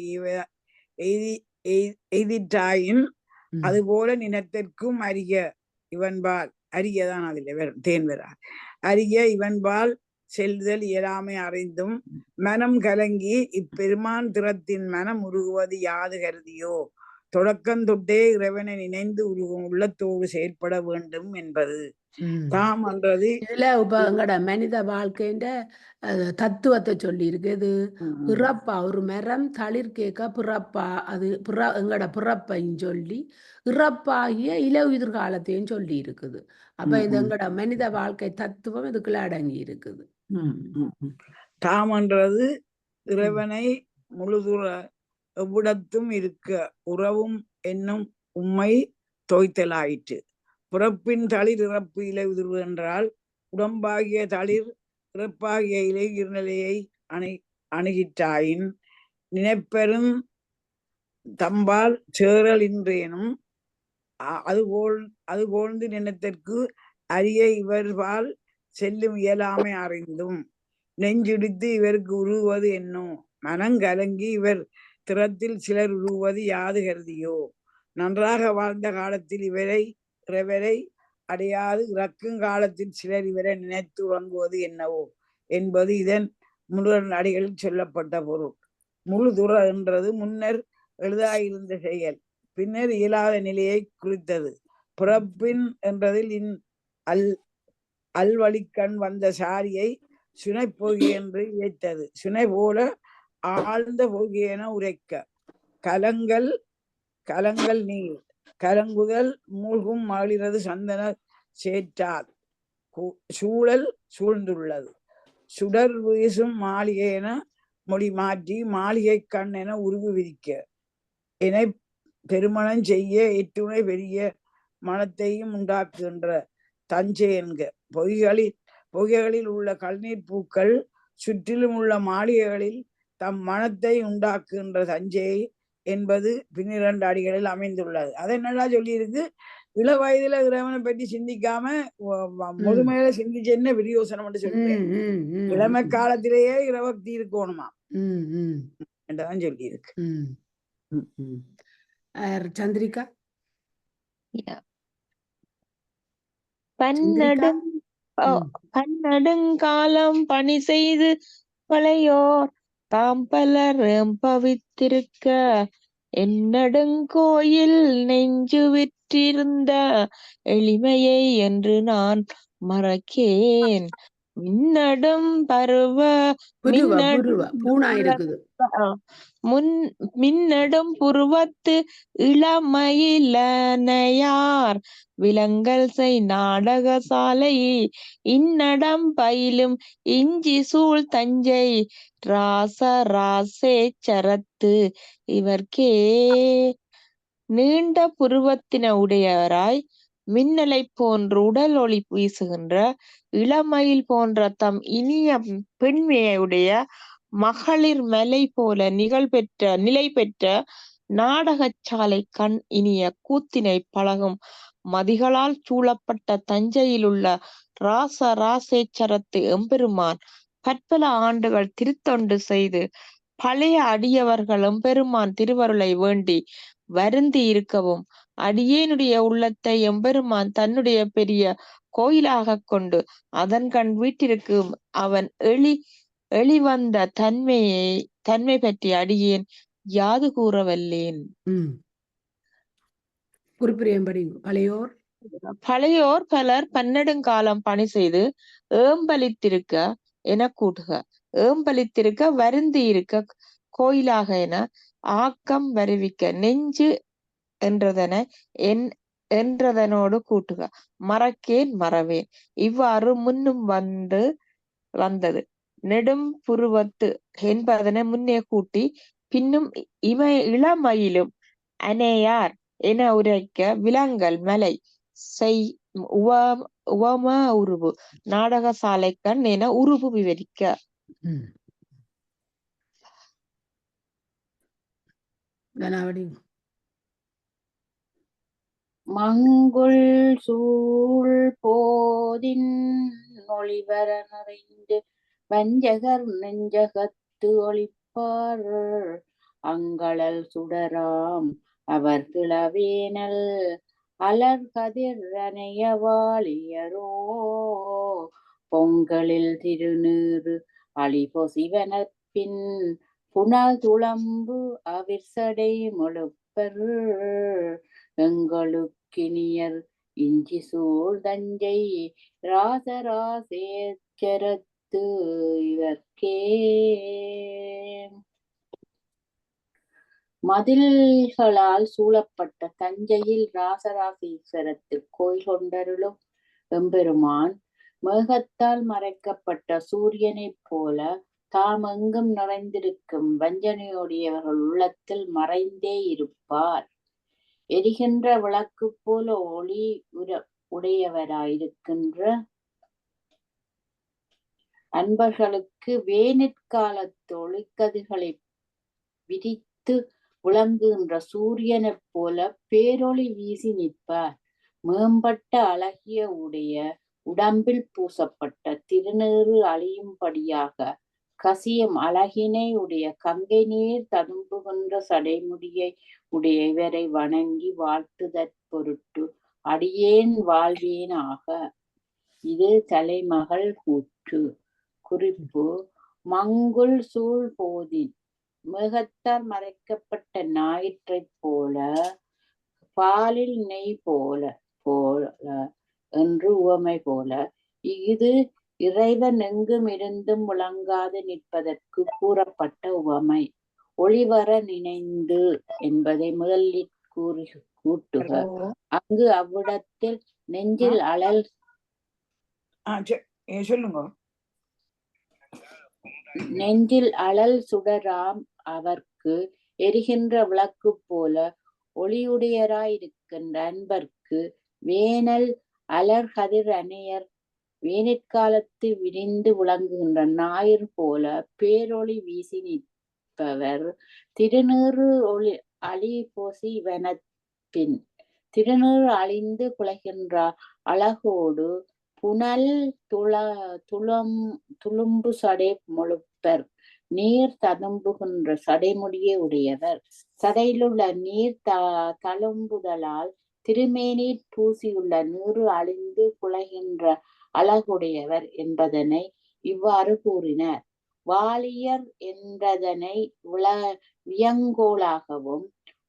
எய்திட்டாயின் அதுபோல நினத்திற்கும் அரிய இவன்பால் அரியதான் அதில் தேன்வரா அரிய இவன்பால் செல்லுதல் இயலாமை அறிந்தும் மனம் கலங்கி இப்பெருமான் திறத்தின் மனம் உருகுவது யாது கருதியோ தொடக்கந்தொட்டே இறைவனை நினைந்து உருகும் உள்ளத்தோடு செயற்பட வேண்டும் என்பது தாம் என்றது. இதுல இப்ப எங்கட மனித வாழ்க்கைன்ற தத்துவத்தை சொல்லி இருக்கு. இது பிறப்பா ஒரு மரம் தளிர் கேட்க பிறப்பா அது எங்கட பிறப்பையும் சொல்லி இறப்பாகிய இலையுதிர் காலத்தையும் சொல்லி இருக்குது. அப்ப இது எங்கட மனித வாழ்க்கை தத்துவம் இதுக்குள்ள அடங்கி இருக்குது. தாம் என்றது இறைவனை முழுதுற எவ்விடத்தும் இருக்க உறவும் என்னும் உண்மை தோய்த்தலாயிற்று. பிறப்பின் தளிர் இறப்பு இலை உதிர்வு என்றால் உடம்பாகிய தளிர் இறப்பாகிய இலை இருநிலையை அணுகிற்றாயின் நினைப்பெரும் தம்பால் சேரல் இன்றேனும் அதுபோழ்ந்து நினைத்தற்கு அரிய இவர்பால் செல்லும் இயலாமை அறிந்தும் நெஞ்சுடித்து இவருக்கு உருவது என்னோ மனங்கலங்கி இவர் திறத்தில் சிலர் உருவது யாது கருதியோ நன்றாக வாழ்ந்த காலத்தில் இவரை அடையாது இறக்கும் காலத்தில் சிலர் இவரை நினைத்து உறங்குவது என்னவோ என்பது இதன் முழு அடிகளில் சொல்லப்பட்ட பொருள். முழு துற என்றது முன்னர் எழுதாயிருந்த செயல் பின்னர் இயலாத நிலையை குறித்தது. பிறப்பின் என்றதில் அல்வழிக்கண் வந்த சாரியை சுனை போகி என்று இழைத்தது. சுனை போல ஆழ்ந்த போகி என உரைக்க கலங்கள் நீர் கலங்குதல் மூழ்கும் மகளிரது சந்தன சேற்றால் சூழல் சூழ்ந்துள்ளது. சுடர் வீசும் மாளிகை என மொழி மாற்றி மாளிகை கண் என உருவு விரிக்க என பெருமணம் செய்ய எட்டுணை பெரிய மனத்தையும் உண்டாக்குகின்ற தஞ்சை என்க பொய்களில் உள்ள கல்நீர் பூக்கள் சுற்றிலும் உள்ள மாளிகைகளில் தம் மனத்தை உண்டாக்குகின்ற தஞ்சை என்பது 12 அடிகளில் அமைந்துள்ளது. அதை என்னடா சொல்லியிருக்கு, இள வயதுல இறைவனை பற்றி சிந்திக்காம முதுமையில சிந்திச்சு என்ன விரியோசனம் என்று சொல்றேன். இளமை காலத்திலேயே இரவக்தி இருக்கணுமா என்றதான் சொல்லியிருக்கு. சந்திரிகா பன்னெடுங்காலம் பணி செய்து பழையோர் தாம் பலர் பவித்திருக்க என்னடுங்கோயில் நெஞ்சு விற்றிருந்த எளிமையை என்று நான் மறக்கேன். மின்னடும் மின்னடும் புருவத்து இளமயிலனையார் விலங்கல் செய் நாடக சாலை இன்னடம் பயிலும் இஞ்சி சூழ் தஞ்சை ராசராசேச்சரத்து இவர்க்கே. நீண்ட புருவத்தின உடையவராய் மின்னலை போன்று உடல் ஒளி வீசுகின்ற இளமயில் போன்ற தம் இனிய பெண்மையுடைய மகளிர் மலை போல நிலை பெற்ற நாடகச்சாலை கண் இனிய கூத்தினை பழகும் மதிகளால் சூழப்பட்ட தஞ்சையில் உள்ள ராசராசேச்சரத்து எம்பெருமான் பற்பல ஆண்டுகள் திருத்தொண்டு செய்து பழைய அடியவர்கள் எம்பெருமான் திருவருளை வேண்டி வருந்தி இருக்கவும் அடியேனுடைய உள்ளத்தை எம்பெருமான் தன்னுடைய பெரிய கோயிலாக கொண்டு அதன் கண் வீட்டிற்கும் அவன் எளிவந்த தன்மை பற்றி அடியேன் யாது கூறவல்லேன். பழையோர் பலர் பன்னெடுங்காலம் பணி செய்து ஏம்பலித்திருக்க என கூட்டுக. ஏம்பலித்திருக்க வருந்தி இருக்க கோயிலாக என ஆக்கம் வருவிக்க நெஞ்சு என்றதனோடு கூட்டுக. மறக்கேன் மறவேன் இவ்வாறு முன்னும் வந்தது. நெடும் புருவத்து என்பதனை முன்னே கூட்டி பின்னும் இளமயிலும் அனையார் என உரைக்க விலங்கல் மலை உவமா உருவு நாடக சாலைக்கண் என உருவு விவரிக்க. ம். கனாவடி. மங்குள் சூழ் போதின் ஒளிவர நிறைந்து வஞ்சகர் நெஞ்சகத்து ஒளிப்பார் அங்களல் சுடராம் அவர் கிளவேனல் அலர்கதிர் அணையவாளியரோ பொங்கலில் திருநீறு அழிபொசிவனப்பின் புனல் துளம்பு அவிர்சடை முழுப்பர் எங்களுக்கினியர் இஞ்சி சூழ் தஞ்சை ராசராசேச்சரத்து இவர்க்கே. மதில்களால் சூழப்பட்ட தஞ்சையில் ராசராசீஸ்வரத்தில் கோயில் கொண்டருளும் எம்பெருமான் மேகத்தால் மறைக்கப்பட்ட சூரியனைப் போல தாம் எங்கும் நிறைந்திருக்கும் வஞ்சனையுடையவர்கள் உள்ளத்தில் மறைந்தே இருப்பார். எரிகின்ற விளக்கு போல ஒளி உடையவராயிருக்கின்ற அன்பர்களுக்கு வேனிற்காலத்து ஒளிக்கதிர்களை விரித்து விளங்குகின்ற சூரியனைப் போல பேரொளி வீசி நிற்பார். மேம்பட்ட அழகிய உடைய உடம்பில் பூசப்பட்ட திருநீறு அழியும்படியாக கசியும் அழகினை உடைய கங்கை நீர் ததும்புகின்ற சடைமுடியை உடைய இவரை வணங்கி வாழ்த்துதற் பொருட்டு அடியேன் வாழ்வேனாக. இது தலைமகள் கூற்று. குறிப்பு: மங்குள் சூழ் போதின் மேகத்தால் மறைக்கப்பட்ட ஞாயிற்றைப் போல பாலில் நெய் போல என்று உவமை போல இது இறைவன் எங்கும் இருந்தும் விளங்காது நிற்பதற்கு கூறப்பட்ட உவமை. ஒளிவர நினைந்து என்பதை முதலில் கூட்டுக. அங்கு அவ்விடத்தில் நெஞ்சில் அழல் சொல்லுங்க. நெஞ்சில் அழல் சுடராம் அவர்க்கு எரிகின்ற விளக்கு போல ஒளியுடையராயிருக்கின்ற அன்பர்க்கு வேனல் அலர்கதிர் அணையர் வேனிற்காலத்து விரிந்து விளங்குகின்ற ஞாயிறு போல பேரொளி வீசி நிற்பவர் திருநீறு அழிபொசி வனப்பின் திருநீறு அழிந்து குலைகின்ற அழகோடு புனல் துளும்பு சடை முழுப்பர் நீர் ததும்புகின்ற சடைமுடியை உடையவர். சடையிலுள்ள நீர் தழும்புதலால் திருமேனீர் பூசியுள்ள நீரு அழிந்து குலைகின்ற அழகுடையவர் என்பதனை இவ்வாறு கூறினார். வாளியர் என்றதனை வியங்கோளாகவும்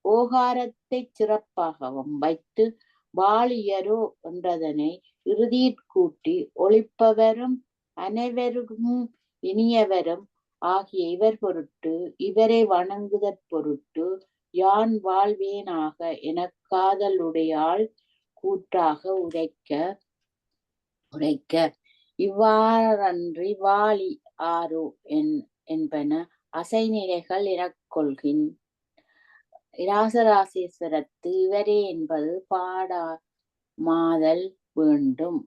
ஓகாரத்தை சிறப்பாகவும் வைத்து வாளியரோ என்றதனை இறுதியிற்கூட்டி ஒளிப்பவரும் அனைவருக்கும் இனியவரும் ஆகிய இவர் பொருட்டு இவரை வணங்குதற் பொருட்டு யான் வாழ்வேனாக எனக் காதலுடையாள் கூற்றாக உரைக்க இவ்வாறன்றி வாளி ஆரோ என்பன அசைநிலைகள் எனக் கொள்கின். ராசராசேஸ்வரத்து இவரே என்பது பாடா மாதல் வேண்டும்.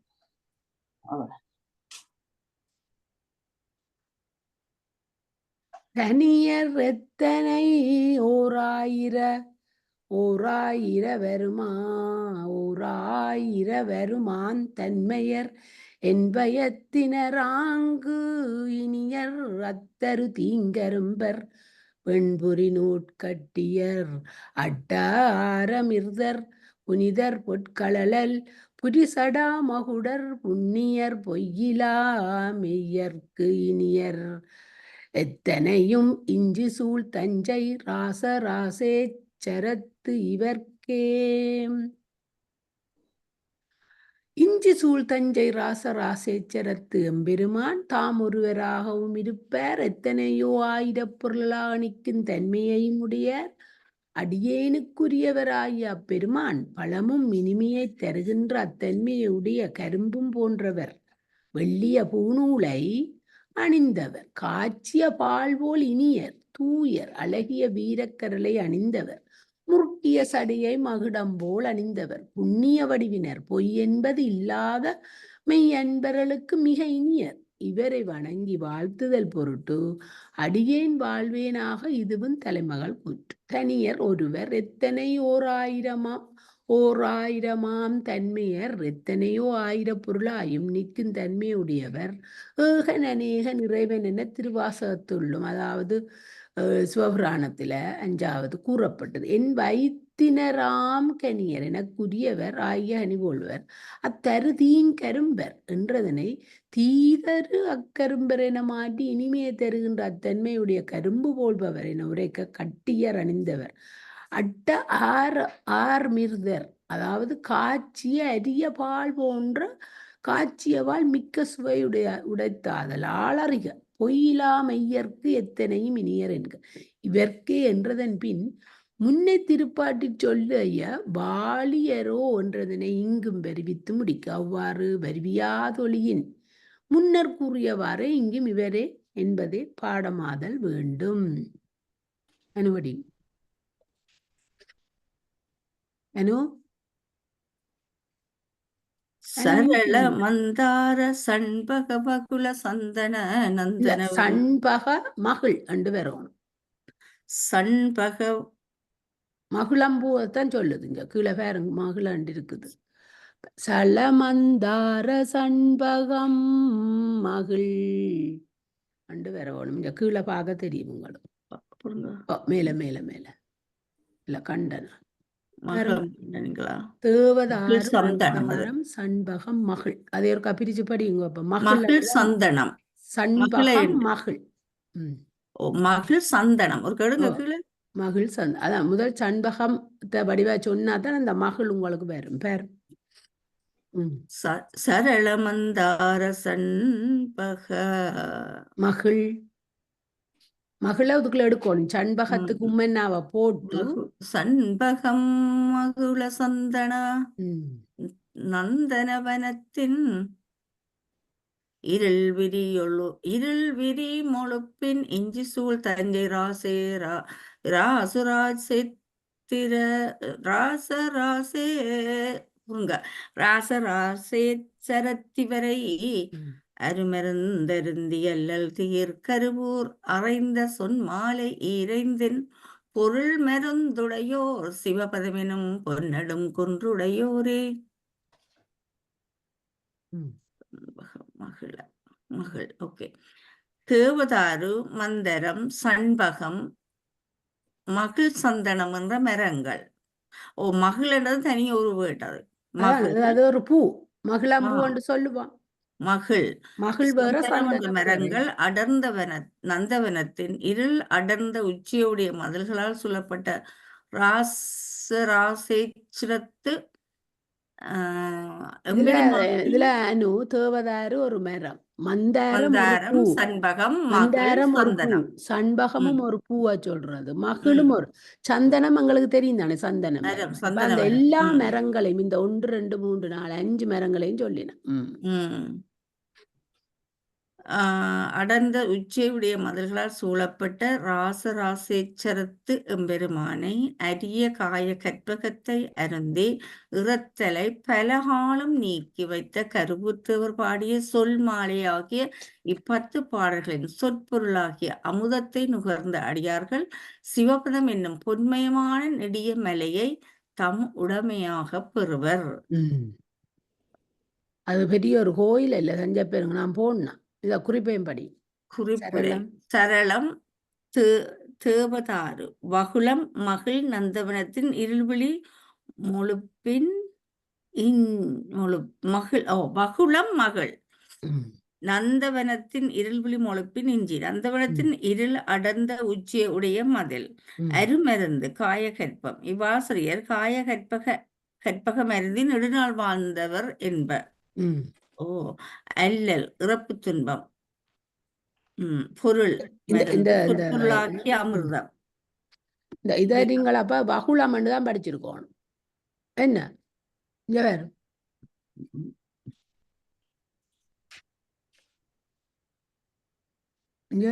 தனியர் எத்தனை ஓராயிர வருமான் தன்மையர் என்பயத்தினராங்கு இனியர் அத்தரு தீங்கரும்பர் வெண்புரி நூற்கட்டியர் அட்டாரமிர்தர் புனிதர் பொற்களல் புரிசடா மகுடர் புண்ணியர் பொய்யிலா மெய்யர்க்கு இனியர் எத்தனையும் இஞ்சி சூழ் தஞ்சை ராசராசேச்சரத்து இவர்க்கே. இஞ்சி சூழ் தஞ்சை ராசராசேச்சரத்து எம்பெருமான் தாம் ஒருவராகவும் இருப்பார். எத்தனையோ ஆயிரப் பொருளாணிக்கும் தன்மையையும் உடையார். அடியேனுக்குரியவராகிய அப்பெருமான் பழமும் இனிமையை தருகின்ற அத்தன்மையுடைய கரும்பும் போன்றவர். வெள்ளிய பூநூலை அணிந்தவர். காய்ச்சிய பால் போல் இனியர். தூயர். அழகிய வீரக்கரலை அணிந்தவர். முறுக்கிய சடையை மகுடம் போல் அணிந்தவர். புண்ணிய வடிவினர். பொய் என்பது இல்லாத மெய் அன்பர்களுக்கு மிக இனியர். இவரை வணங்கி வாழ்த்துதல் பொருட்டு அடியேன் வாழ்வேனாக இதுவும் தலைமகள் கூற்று. தனியர் ஒருவர் எத்தனை ஓர் ஆயிரமாம் தன்மையர் எத்தனையோ ஆயிரப் பொருளாயும் நிற்கும் தன்மையுடையவர் ஏகன் அநேகன் இறைவன் என திருவாசகத்துள்ளும், அதாவது சிவபுராணத்துல 5வது கூறப்பட்டது. என் வைத்தினராம் கனியர் எனக்குரியவர் ஆகிய அணிகொள்வர் அத்தரு தீங்கரும்பர் என்றதனை தீதரு அக்கரும்பர் என மாட்டி இனிமையை தருகின்ற அத்தன்மையுடைய கரும்பு போல்பவர் என உரைக்க கட்டியர் அணிந்தவர் அட்ட ஆர்மிர்தர், அதாவது காய்ச்சிய அரிய பால் போன்ற காய்ச்சியவாள் மிக்க உடைத்தாதல் ஆளறிக பொய்யிலா மெய்யர்க்கு எத்தனையும் இனியர் என்க. இவர்க்கே என்றதன் பின் முன்னை திருப்பாட்டிற் சொல்லிய வாலியரோ என்றதனை இங்கும் வருவித்து முடிக்க. அவ்வாறு வருவியாதொழியின் முன்னர் கூறியவாறே இங்கும் இவரே என்பதே பாடமாதல் வேண்டும். அனுவடி அனு சரள மந்தார சண்பக பகுல சந்தன நந்தன சண்பக மகள் அண்டு வரணும். சண்பக மகிழம்பூவைத்தான் சொல்லுதுங்க. கீழே பாருங்க மகிழண்டு இருக்குது. சலமந்தார சண்பகம் மகிழ் அண்டு வரணும். இங்க கீழே பார்க்க தெரியும் உங்களுக்கு. மேல மேல மேல இல்ல கண்டன தேவதாரம் சண்பகம் மகள். அதே ஒரு பிரிச்சு படிங்க. மகள் சந்தனம் சண்பகம் மகள். மகள் சந்தனம் ஒரு கெடுங்க கீழே மகள் அதான் முதல் சண்பகம் வடிவா சொன்னாதான் அந்த மகள் உங்களுக்கு வரும் பேர். சரள மந்தார சண்பக மகள் மகள அதுக்குள்ள எடுக்கணும். சண்பகத்துக்கு உம்மன்னாவ போட்டு சண்பகம் மகுள சந்தன நந்தனவனத்தின் இருள் விரி மொழுப்பின் இஞ்சி சூழ் தஞ்சை ராசராசேச்சரத்திவரை அருமருந்தருந்தி அல்லல் தீர் கருவூர் அறைந்த சொன் மாலை ஈரைந்தின் பொருள் மருந்துடையோர் சிவபதமெனும் பொன்னடும் குன்றுடையோரே. மகள் ஓகே. தேவதாரு மந்தரம் சண்பகம் மகிழ் சந்தனம் என்ற மரங்கள். மகிழ் என்றது தனி ஒரு வேட்டது. அது ஒரு பூ. மகிழம்பூ என்று சொல்லுவான். மகிழ் மரங்கள் அடர்ந்த நந்தவனத்தின் இருள் அடர்ந்த உச்சியுடைய மதில்களால் சூழப்பட்ட ராசராசேச்சரத்து இதுல அனு தேவதாரு ஒரு மரம், மந்தாரம் சண்பகம் மந்தாரம் ஒரு பூ, சண்பகமும் ஒரு பூவா சொல்றது, மகளும் ஒரு சந்தனம் எங்களுக்கு தெரியும் தானே. சந்தனம் அந்த எல்லா மரங்களையும் இந்த 1 2 3 4 5 மரங்களையும் சொல்லினேன். அடர்ந்த உச்சியுடைய மதில்களால் சூழப்பட்ட ராசராசேச்சரத்து எம்பெருமானை அரிய காய கற்பகத்தை அருந்தி இறத்தலை பலகாலம் நீக்கி வைத்த கருவுத்தவர் பாடிய சொல் மாலையாகிய 10 பாடல்களின் சொற்பொருளாகிய அமுதத்தை நுகர்ந்த அடியார்கள் சிவபதம் என்னும் பொன்மயமான நெடிய மலையை தம் உடமையாக பெறுவர். அது பெரிய ஒரு கோயில் இல்ல தஞ்சை பெருங்க. நான் போனேன். இத குறிப்பேன்படி சரளம் தேவதாரு வகுளம் மகிழ் நந்தவனத்தின் இருள்விழி மொழுப்பின் வகுளம் மகள் நந்தவனத்தின் இருள்விழி மொழுப்பின் இஞ்சி நந்தவனத்தின் இருள் அடர்ந்த உச்சிய உடைய மதில் அருமருந்து காயகற்பம். இவ்வாசிரியர் கற்பக மருந்தின் நெடுநாள் வாழ்ந்தவர் என்பர். அல்லல் இறப்பு துன்பம் பொருள் பொருளாக்கிய அமிர்தம். இதை நீங்கள் அப்ப வகுளம் தான் படிச்சிருக்கணும். என்ன இங்க வேற இங்க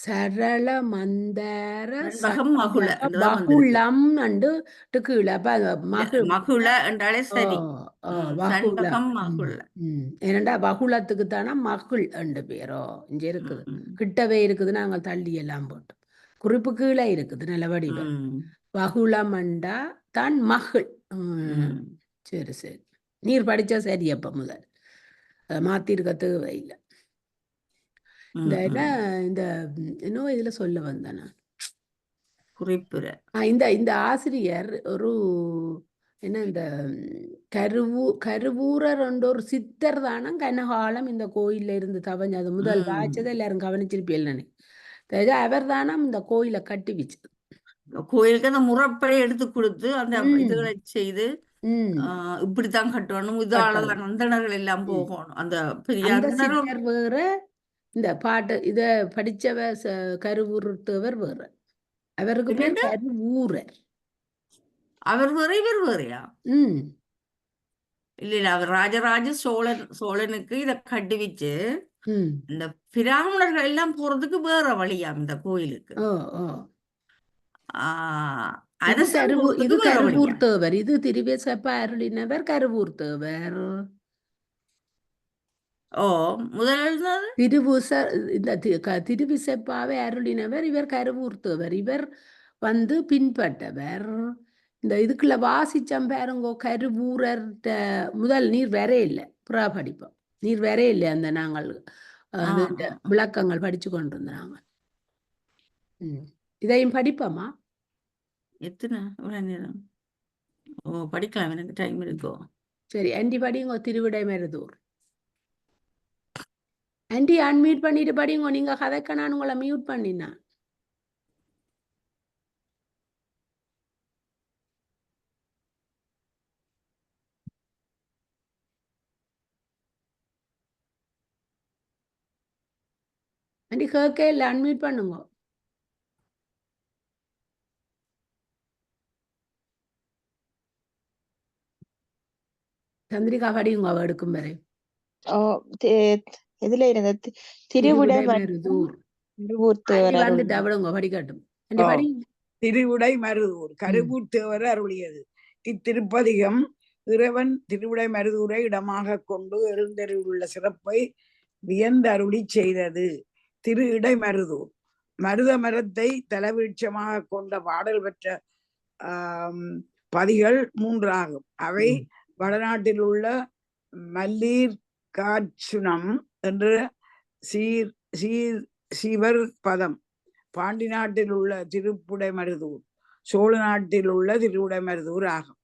சரள மந்தார சண்பகம் மகுள சண்பக என்றுதான் வந்திருக்கு. பகுளம் அண்டு கீழே அப்ப மகுள என்றாலே சரி. வகுளம் சண்பகம் மகுள. ஏனண்டா வகுளத்துக்கு தானே மகுள் என்று பேரோ இங்க இருக்குது. கிட்டவே இருக்குது, நாங்கள் தள்ளி எல்லாம் போட்டு குறிப்பு கீழே இருக்குது நல்ல வடிவம். வகுளமண்டா தான் மகள். சரி சரி, நீர் படிச்சா சரி. அப்ப முதல் மாத்திருக்க தேவையில்லை. இந்த இந்த இன்னும் இதுல சொல்ல வந்தேன் குறிப்புற. இந்த ஆசிரியர் ஒரு என்ன இந்த கருவூரர் என்ற ஒரு சித்தர் தானே கனகாலம் இந்த கோயில்ல இருந்து தவஞ்சது முதல் வாய்ச்சதை எல்லாரும் கவனிச்சிருப்பீங்க. அவர் தானே இந்த கோயிலை கட்டி வச்சது. கோயிலுக்கு அந்த முறைப்படி எடுத்து கொடுத்து அந்த இதுகளை செய்து இப்படித்தான் கட்டணும், இதாலதான் அந்தணர்கள் எல்லாம் போகணும். அந்த பெரிய சித்தர் வேற, இந்த பாட்டு இத படிச்சவ கருவூர்த்தவர் வேற. அவருக்கு பேர் கருவூரர். அவர் வேற இவர் வேறையா? இல்ல அவர் ராஜராஜ சோழனுக்கு இத கட்டி வச்சு இந்த பிராமணர்கள் எல்லாம் போறதுக்கு வேற வழியாம் இந்த கோயிலுக்கு. இது கருவூர் தேவர், இது திருவேசப்ப அருளினவர் கருவூர் தேவர். முதல் இந்த திருவிசப்பாவை அருளினவர் இவர் கருவூர் தேவர். இவர் வந்து பின்பற்றவர். இந்த இதுக்குள்ள வாசிச்சம் பாருங்கோ, கருவூரர் முதல் நீர் வேற இல்லை, புறா படிப்போம். நீர் வேற இல்லை. அந்த நாங்கள் விளக்கங்கள் படிச்சு கொண்டிருந்தாங்க. இதையும் படிப்போமா? எத்தனை நேரம் படிக்கலாம், எனக்கு டைம் இருக்கோ? சரி, ஆண்டி படிங்கோ. திருவிடை மருதூர். ஆண்டி அன்மியூட் பண்ணிட்டு படிங்கோ. நீங்க கதைக்க நான் உங்களை மியூட் பண்ணினா. ஆண்டி கேட்க இல்லை, அன்மியூட் பண்ணுங்க. சந்திரிகா படிங்க, அவ எடுக்கும் வரை. இதுல இருந்த திருவிடை மருதூர் படிக்கட்டும். திருவிடை மருதூர் கருவூர் தேவர் அருளியது. இத்திருப்பதிகம் இறைவன் திருவிடை மருதூரை இடமாக கொண்டு எழுந்தருளுள்ள சிறப்பை வியந்தருளி செய்தது. திரு இடை மருதூர் மருத மரத்தை தலவிருட்சமாக கொண்ட பாடல் பெற்ற பதிகள் 3 ஆகும். அவை வடநாட்டில் உள்ள மல்லீர் காட்சுனம் என்ற சிவர் பதம், பாண்டி நாட்டில் உள்ள திருப்புடை மருதூர், சோழ நாட்டில் உள்ள திருவுடை மருதூர் ஆகும்.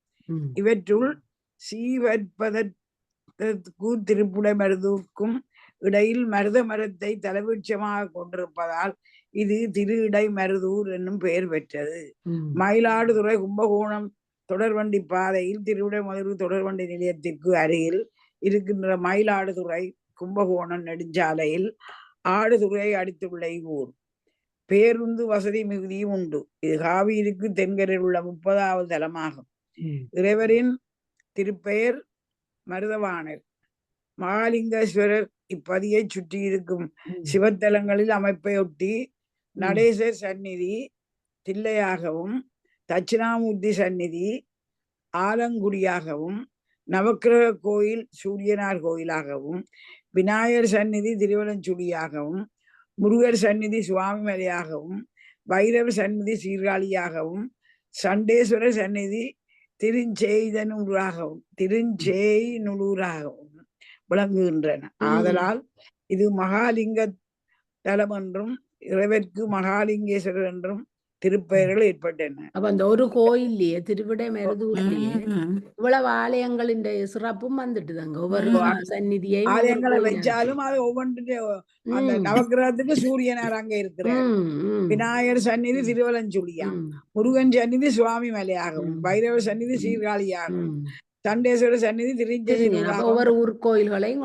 இவற்றுள் சீவற்பதற்கும் திருப்புடை மருதூருக்கும் இடையில் மருத மரத்தை தலைவிட்சமாக கொண்டிருப்பதால் இது திரு இடை மருதூர் என்னும் பெயர் பெற்றது. மயிலாடுதுறை கும்பகோணம் தொடர்வண்டி பாதையில் திருவிடை மருதூர் தொடர்வண்டி நிலையத்திற்கு அருகில் இருக்கின்ற மயிலாடுதுறை கும்பகோணம் நெடுஞ்சாலையில் ஆடுதுறையை அடித்துள்ள இவ்வூர். பேருந்து வசதி மிகுதியும் உண்டு. இது காவிரிக்கு தென்கரையில் உள்ள 30வது தலமாகும். இறைவரின் திருப்பெயர் மருதவாணர். மகாலிங்கேஸ்வரர் இப்பதியை சுற்றி இருக்கும் சிவத்தலங்களில் அமைப்பையொட்டி நடேசர் சந்நிதி தில்லையாகவும், தட்சிணாமூர்த்தி சந்நிதி ஆலங்குடியாகவும், நவக்கிரக கோயில் சூரியனார் கோயிலாகவும், விநாயகர் சந்நிதி திருவலஞ்சுடியாகவும், முருகர் சந்நிதி சுவாமி மலையாகவும், பைரவர் சந்நிதி சீர்காழியாகவும், சண்டேஸ்வரர் சந்நிதி திருஞ்செய்நுலூராகவும் விளங்குகின்றன. ஆதலால் இது மகாலிங்க தலம் என்றும் இறைவற்கு மகாலிங்கேஸ்வரர் என்றும் திருப்பெயர்கள் ஏற்பட்டன. அப்ப அந்த ஒரு கோயில்லையே திருவிடை மருதூர்லயே இவ்வளவு ஆலயங்களின் சிறப்பும் வந்துட்டுதாங்க. ஒவ்வொரு சந்நிதியையும் ஆலயங்களை வச்சாலும் அது ஒவ்வொன்று அந்த நவக்கிரகத்துக்கு சூரியனார் அங்க இருக்கிறார். விநாயகர் சந்நிதி திருவலஞ்சுழியாம், முருகன் சந்நிதி சுவாமி மலையாகவும், பைரவர் சந்நிதி சீர்காழியாகவும், சண்டேஸ்வரர் சந்நிதி திருஞ்செய்நுலூராகவும் ஒவ்வொரு ஊர் கோயில்களையும்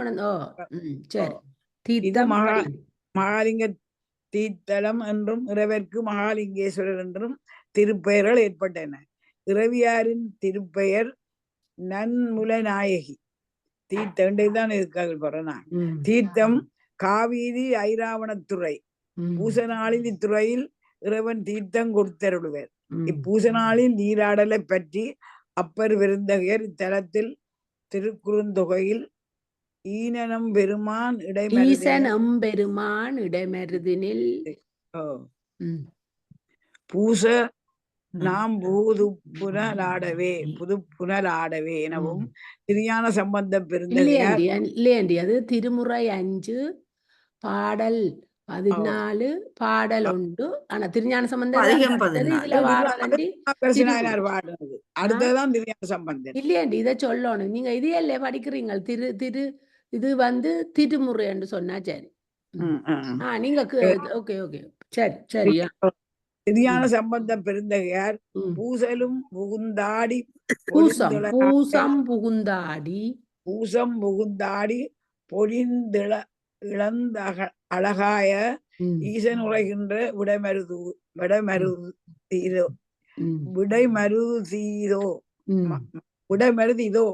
மகாலிங்க தீர்த்தலம் என்றும் இறைவர்க்கு மகாலிங்கேஸ்வரர் என்றும் திருப்பெயர்கள் ஏற்பட்டன. இறைவியாரின் திருப்பெயர் நன்முலநாயகி. தீர்த்தம் தான் இருக்காங்க. தீர்த்தம் காவிரி ஐராவணத்துறை பூச நாளில் இத்துறையில் இறைவன் தீர்த்தம் கொடுத்தருளுவர். ம். இப்பூச நாளில் நீராடலை பற்றி அப்பர் விருந்தகையர் இத்தலத்தில் திருக்குறுந்தொகையில் ஈனனம் பெருமான் இடைமருதினில் ஈசன் எம்பெருமான் இடைமருதினில் ஓ, ம். பூச நாம் புனலாடவே புதுப்புனலாடவே எனவும் திருஞான சம்பந்த பெருந்தகையார் இல்லையாண்டி அது திருமுறை 5 பாடல் 14 பாடல் உண்டு. ஆனா திருஞான சம்பந்தர் அதிகம் அடுத்தது 14. இதுல வாரதண்டி பெருசினாயனார் பாடுறது அடுத்ததான் திருஞான சம்பந்தன். இல்லையாண்டி இதை சொல்லணும். நீங்க இது இல்லையே படிக்கிறீங்க. திரு திரு இது திருமுறை என்று சொன்னா சரி. நீங்க ஓகே ஓகே சரி சரியா. திருஞான சம்பந்த பெருந்தகையார் பூசலும் புகுந்தாடி பூசம் புகுந்தாடி பொழிந்திள இழந்த அழகாய ஈசன் உரைகின்ற விடைமருதிதோ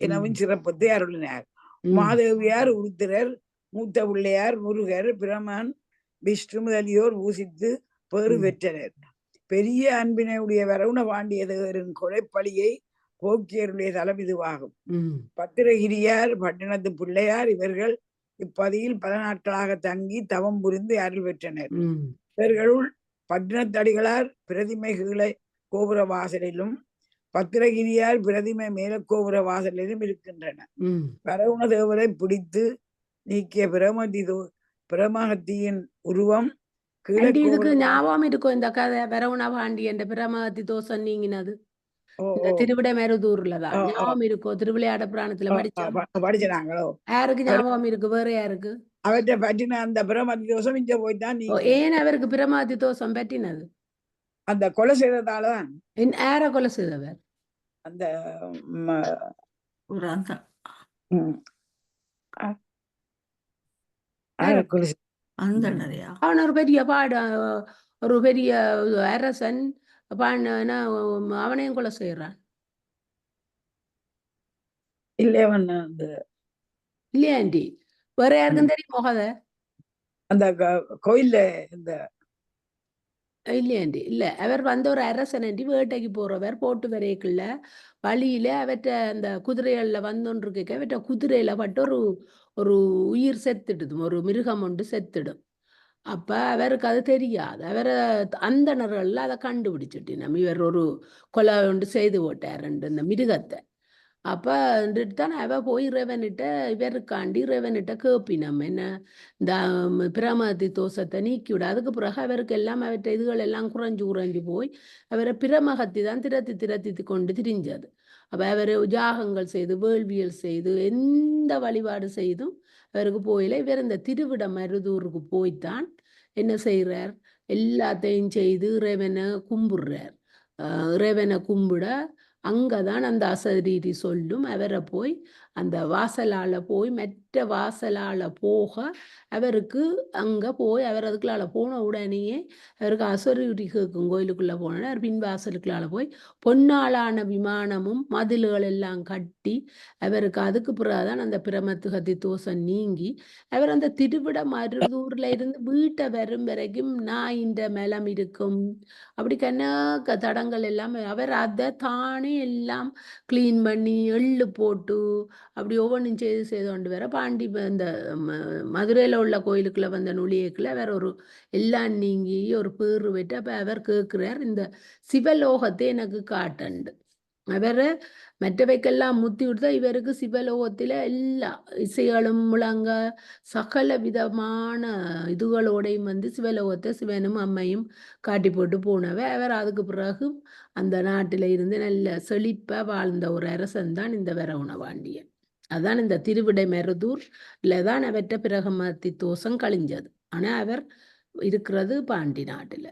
எனவும் சிறப்பத்தை அருளினார். மாதேவியார் உருத்திரர் மூத்த பிள்ளையார் முருகர் பிரமன் விஷ்ணு முதலியோர் பூசித்து பேறு பெற்றனர். பெரிய அன்பினையுடைய வரவுண பாண்டியதேவரின் கொலைப்பழியை போக்கியருடைய தலம் இதுவாகும். பத்திரகிரியார் பட்டினத்து பிள்ளையார் இவர்கள் இப்பதியில் பல நாட்களாக தங்கி தவம் புரிந்து அருள் பெற்றனர். இவர்களுள் பட்டினத்தடிகளார் பிரதிமை கீழே கோபுர வாசலிலும் பத்திரகிரியார் பிரதிமை மேல கோபுர வாசலிலும் இருக்கின்றன. வரவுண தேவரை பிடித்து நீக்கிய பிரமகத்தியின் உருவம் இதுக்கு ஞாபகம் இருக்கும் இந்த கதை. வரவுண பாண்டி என்ற பிரமகத்தி தோசம் நீங்கினது திருவிடைமருதூர்லதான் ஞாபகம் இருக்கும். திருவிளையாட புராணத்துல படிச்சாங்களோ? யாருக்கு ஞாபகம் இருக்கு? வேற யாருக்கு அவற்றை பற்றின அந்த பிரமதி தோஷம் இங்க போய்தான். ஏன் அவருக்கு பிரமதி தோஷம் பற்றினது? அந்த கொலை செய்ததாலதான். யார கொலை செய்தவர்? அந்த அவன் ஒரு பெரிய ஒரு பெரிய அரசன் அவனையும் கொலை செய்யறான் இல்லையாண்டி? வேற யாருக்கும் தெரியும் முகத அந்த கோயில்ல இந்த இல்லையாண்டி? இல்ல, அவர் ஒரு அரசன் வேட்டைக்கு போறவர். போட்டு வரைக்குள்ள வழியில அவற்ற அந்த குதிரைகள்ல வந்துருக்க அவற்ற குதிரையில பட்டு ஒரு உயிர் செத்துடுது, ஒரு மிருகம் ஒன்று செத்துடும். அப்ப அவருக்கு அது தெரியாது. அவரை அந்தணர்கள் அதை கண்டுபிடிச்சிட்டு நம்ம இவர் ஒரு கொலை ஒன்று செய்து போட்டார் இந்த மிருகத்தை. அப்ப தான் அவ போய் இறைவனிட்ட இவருக்காண்டி இறைவனிட்ட கேப்பினம் என்ன இந்த பிரமதி தோஷத்தை நீக்கிவிட. அதுக்கு பிறகு அவருக்கு எல்லாம் அவற்ற இதுகள் எல்லாம் குறைஞ்சு போய் அவரை பிரமகத்தி தான் திரத்தி கொண்டு திரிஞ்சது. அப்ப அவர் யாகங்கள் செய்து வேள்வியல் செய்து எந்த வழிபாடு செய்தும் அவருக்கு போயில. இவர் இந்த திருவிடைமருதூருக்கு போய்த்தான் என்ன செய்யறார்? எல்லாத்தையும் செய்து இறைவனை கும்பிடுறார். இறைவனை கும்பிட அங்கதான் அந்த அசரீரி சொல்லும் அவரை போய் அந்த வாசலால போய் மற்ற வாசலால போக அவருக்கு அங்க போய் அவர் அதுக்குள்ளால போன உடனேயே அவருக்கு அசரீரி கேட்கும். கோயிலுக்குள்ள போன பின் வாசலுக்குள்ளால போய் பொன்னாளான விமானமும் மதில்கள் எல்லாம் கட்டி அவருக்கு அதுக்கு பிறகுதான் அந்த பிரமத்துகத்தி தோஷம் நீங்கி அவர் அந்த திருவிடைமருதூர்ல இருந்து வீட்டை வரும் வரைக்கும் நாயின்ற மெலம் இருக்கும். அப்படி கண்ணாக்க தடங்கள் எல்லாம் அவர் அதை தானே எல்லாம் கிளீன் பண்ணி எள்ளு போட்டு அப்படி ஒவ்வொன்றும் செய்து கொண்டு வர பாண்டி இந்த மதுரையில உள்ள கோயிலுக்குள்ள வந்த நுழியக்குள்ள வேற ஒரு எல்லாம் நீங்கி ஒரு பேரு விட்டு அப்ப அவர் கேட்கிறார், இந்த சிவலோகத்தை எனக்கு காட்டண்டு. அவரை மற்றவைக்கெல்லாம் முத்தி விடுதா இவருக்கு சிவலோகத்தில எல்லா இசைகளும் முழங்க சகல விதமான இதுகளோடையும் சிவலோகத்தை சிவனும் அம்மையும் காட்டி போட்டு போனவ. அவர் அதுக்கு பிறகு அந்த நாட்டில இருந்து நல்ல செழிப்பா வாழ்ந்த ஒரு அரசன் தான் இந்த வரவுண பாண்டியன். அதான் இந்த திருவிடைமருதூர்ல தான் அவற்ற பிரமகத்தி தோஷம் கழிஞ்சது. ஆனா அவர் இருக்கிறது பாண்டி நாட்டுல.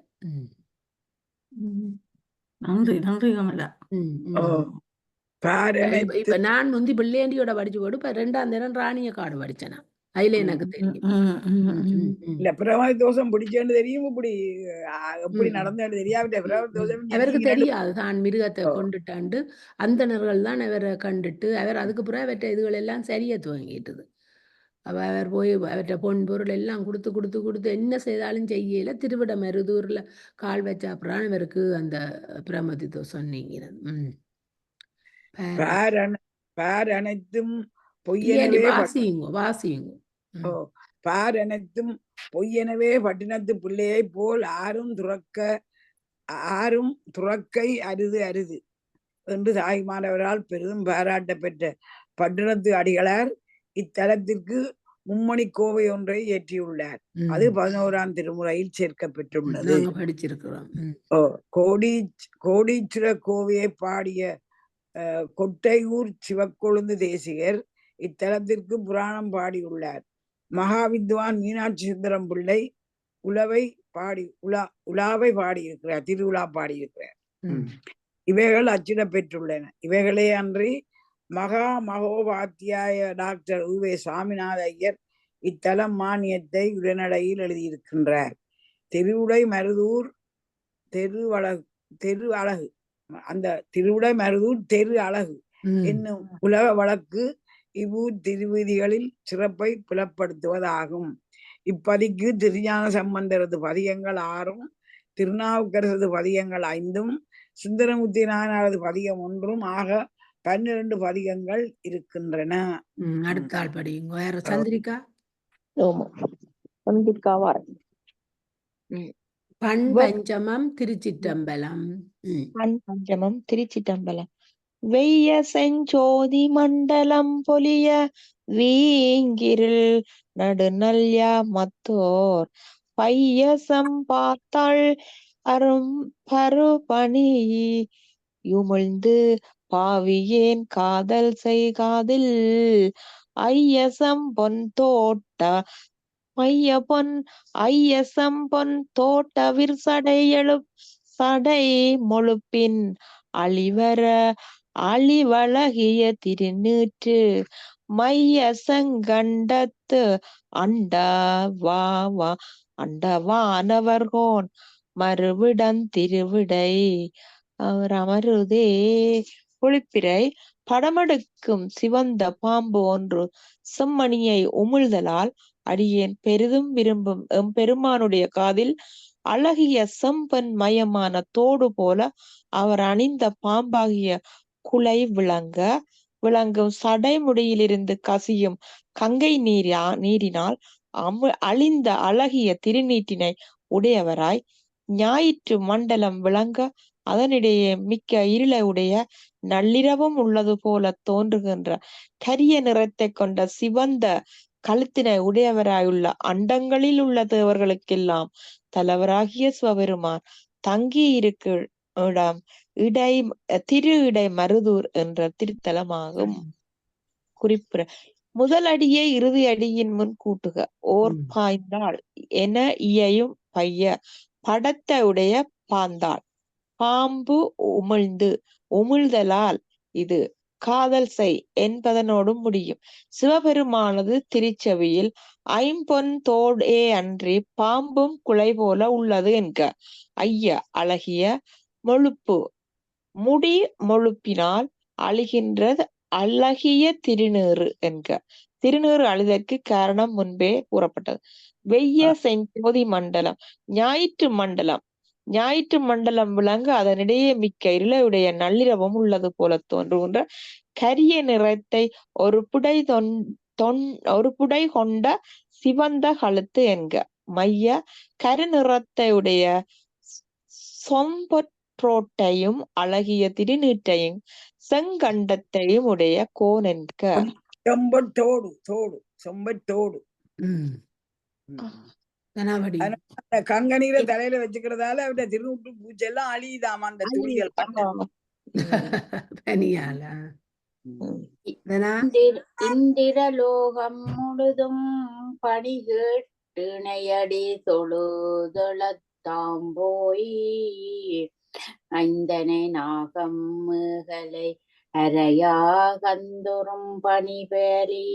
நன்றி நன்றி கமலா. இப்ப நான் முந்தி பிள்ளையாண்டியோட படிச்சு போடு. இப்ப 2ஆம் தினம் ராணிய காடு படிச்சேனா அதுல எனக்கு தெரியும். இல்ல பிரமதி தோஷம் பிடிச்சேன்னு தெரியும். இப்படி எப்படி நடந்தேன்னு தெரியாது. அவருக்கு தெரியாது தான் மிருகத்தை கொண்டுட்டாண்டு அந்தணர்கள் தான் அவரை கண்டுட்டு அவர் அதுக்கு பிறகு அவற்ற இதுகள் எல்லாம் சரியா துவங்கிட்டுது. அவர் போய் அவற்றை பொன்பொருள் எல்லாம் கொடுத்து என்ன செய்தாலும் செய்யல. திருவிட மருதூர்ல கால் வச்ச அப்புறம் இவருக்கு அந்த பிரமதித்தோ சொன்னீங்க. பார் அனைத்தும் பொய்யெனவே வாசியுங்க. பார் அனைத்தும் பொய்யெனவே பட்டினத்து பிள்ளையை போல் ஆரும் துறக்கை அரிது அரிது என்று தாய்மானவரால் பெரிதும் பாராட்ட பெற்ற பட்டினத்து அடிகளார் இத்தலத்திற்கு மும்மணி கோவை ஒன்றை ஏற்றியுள்ளார். அது 11ஆம் திருமுறையில் சேர்க்கப்பெற்றுள்ளது. கோடீச்சுர கோவையை பாடிய கொட்டையூர் சிவக்கொழுந்து தேசிகர் இத்தலத்திற்கு புராணம் பாடியுள்ளார். மகாவித்வான் மீனாட்சி சுந்தரம் பிள்ளை உலாவை பாடியிருக்கிறார், திருவிழா பாடியிருக்கிறார். இவைகள் அச்சிட பெற்றுள்ளன. இவைகளே அன்றி மகோபாத்தியாய டாக்டர் உவே சாமிநாத ஐயர் இத்தலம் மானியத்தை உரைநடையில் எழுதியிருக்கின்றார். திருவுடை மருதூர் தெரு அழகு அந்த திருவுடை மருதூர் தெரு அழகு என்னும் உலக வழக்கு இவ்வூர் திருவீதிகளில் சிறப்பை புலப்படுத்துவதாகும். இப்பதிக்கு திருஞான சம்பந்தரது பதிகங்கள் 6, திருநாவுக்கரசது பதிகங்கள் 5, சுந்தரமூர்த்தி நாயனாரது பதிகம் 1 ஆக 12 பதிகங்கள் இருக்கின்றன. அடுத்தாள் படிங்க. வேற சந்திரிகா? பஞ்சமம் திருச்சிற்றம்பலம். வெய்ய செஞ்சோதி மண்டலம் பொலிய வீங்கிரில் நடுநல்யா மத்தோர் பையசம் பார்த்தாள் அரும் பருபணி யுமிழ்ந்து பாவியேன் காதல் செய்காதில் ஐயசம் பொன் தோட்ட ஐயசம் பொன் தோட்ட விற்சடையெழுப் சடை மொழுப்பின் அழிவர அழிவழகிய திருநீற்று மையசங்கண்டத்து அண்டவானவர்கோன் மறுவிடம் திருவிடை அவர் அமருதே. ஒளிப்பிறை படமெடுக்கும் சிவந்த பாம்பு ஒன்று செம்மணியை உமிழ்தலால் அடியேன் பெரிதும் விரும்பும் எம்பெருமானுடைய காதில் அழகிய செம்பன் மயமான தோடு போல அவர் அணிந்த பாம்பாகிய குலை விளங்கும் சடைமுடியிலிருந்து கசியும் கங்கை நீரினால் அழிந்த அழகிய திருநீற்றினை உடையவராய் ஞாயிற்று மண்டலம் விளங்க அதனிடையே மிக்க இருளை உடைய நள்ளிரவும் உள்ளது போல தோன்றுகின்ற கரிய நிறத்தை கொண்ட சிவந்த கழுத்தினை உடையவராயுள்ள அண்டங்களில் உள்ள தேவர்களுக்கெல்லாம் தலைவராகிய சிவபெருமான் தங்கி இருக்கும் இடம் திரு இடை மருதூர் என்ற திருத்தலமாகும். குறிப்பிட முதலடியை இறுதி அடியின் முன் கூட்டுக. ஓர் பாய்ந்தாள் என இயையும் பைய படத்தை உடைய பாந்தாள் பாம்பு உமிழ்தலால் இது காதல் செய் என்பதனோடும் முடியும். சிவபெருமானது திருச்செவியில் ஐம்பொன் தோடே அன்றி பாம்பும் குலை போல உள்ளது என்க. ஐய அழகிய மொழுப்பு முடி மொழுப்பினால் அழிகின்றது அழகிய திருநீறு என்க. திருநீறு அழிதற்கு காரணம் முன்பே கூறப்பட்டது. வெய்ய செஞ்சோதி மண்டலம் ஞாயிற்று மண்டலம் விளங்க அதனிடையே மிக்க இருளையுடைய நள்ளிரவும் உள்ளது போல தோன்றுகின்ற கரிய நிறத்தை ஒரு புடை கொண்ட சிவந்த கழுத்து என்க. மைய கருநிறத்தையுடைய சொம்பொற்றோட்டையும் அழகிய திருநீற்றையும் செங்கண்டத்தையும் உடைய கோன் என்க. சொம்பத்தோடு கங்கனீரை தலையில வச்சுக்கிறதால அவருடைய திருநூற்று பூச்செல்லாம் அழியுதாம் அந்த துளிகள். இந்திரலோகம் முழுதும் பணி கேட்டிணையடி தொழுதொழத்தாம் போய் ஐந்தனை நாகம் மேகலை அரையாகந்தொரும் பணிபேரி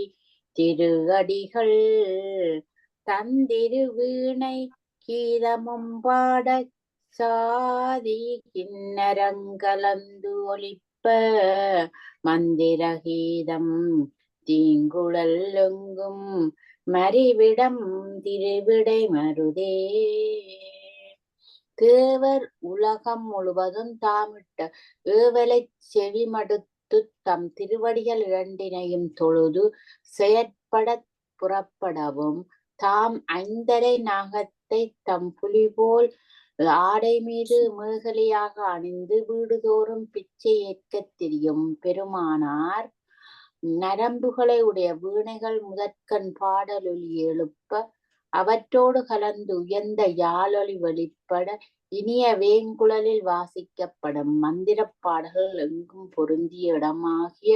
திருஅடிகள் தந்திருவீணை கீதமும் பாட சாதி கிண்ணரங்கலந்து ஒலிப்ப மந்திர கீதம் தீங்குழல் எங்கும் மறிவிடம் திருவிடை மருதே. தேவர் உலகம் முழுவதும் தாமிட்ட ஏவலைச் செவிமடுத்து தம் திருவடிகள் இரண்டினையும் தொழுது செயற்படப் புறப்படவும் தாம் ஐந்தரை நாகத்தை தம் புலிபோல் ஆடை மீது மேகலையாக அணிந்து வீடுதோறும் பிச்சை ஏற்கத் திரியும் பெருமானார் நரம்புகளை உடைய வீணைகள் முதற்கண் பாடலொலி எழுப்ப அவற்றோடு கலந்து உயர்ந்த யாழொலி வெளிப்பட இனிய வேங்குழலில் வாசிக்கப்படும் மந்திரப் பாடல்கள் எங்கும் பொருந்திய இடமாகிய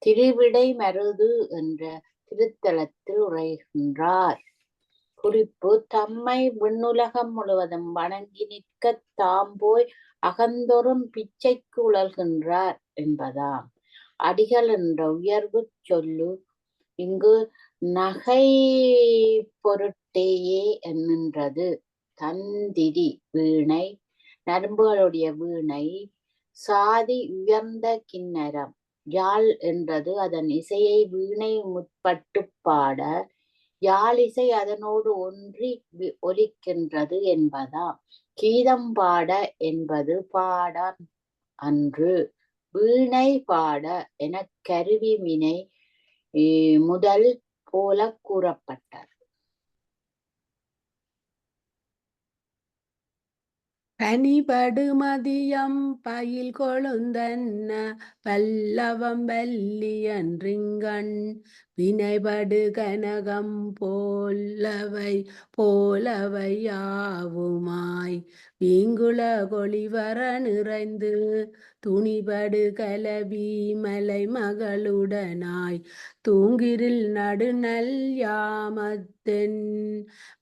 திருவிடை மருது என்ற திருத்தலத்தில் உரைகின்றார். குறிப்பு: தம்மை விண்ணுலகம் முழுவதும் வணங்கி நிற்க தாம் போய் அகந்தொறும் பிச்சைக்கு உழல்கின்றார் என்பதாம். அடிகள் என்ற உயர்வு சொல்லு இங்கு நகை பொருட்டேயே என்னின்றது. தந்திரி வீணை, நரம்புகளுடைய வீணை, சாதி உயர்ந்த கிண்ணரம், யாழ் என்றது அதன் இசையை வீணை முற்பட்டு பாட, யாழ் இசை அதனோடு ஒன்றி ஒலிக்கின்றது என்பதாம். கீதம் பாட என்பது பாட அன்று, வீணை பாட என கருவி வினை முதல் போல கூறப்பட்டது. பனிபடு மதியம் பயில் கொழுந்தன்ன பல்லவம் வல்லியன்றிங்கண் வினைபடு கனகம் போலவை யாவுமாய் வீங்குள கொளிவர நிறைந்து துணிபடு கலவி மலை மகளுடனாய் தூங்கிரில் நடுநல் யாமத்தென்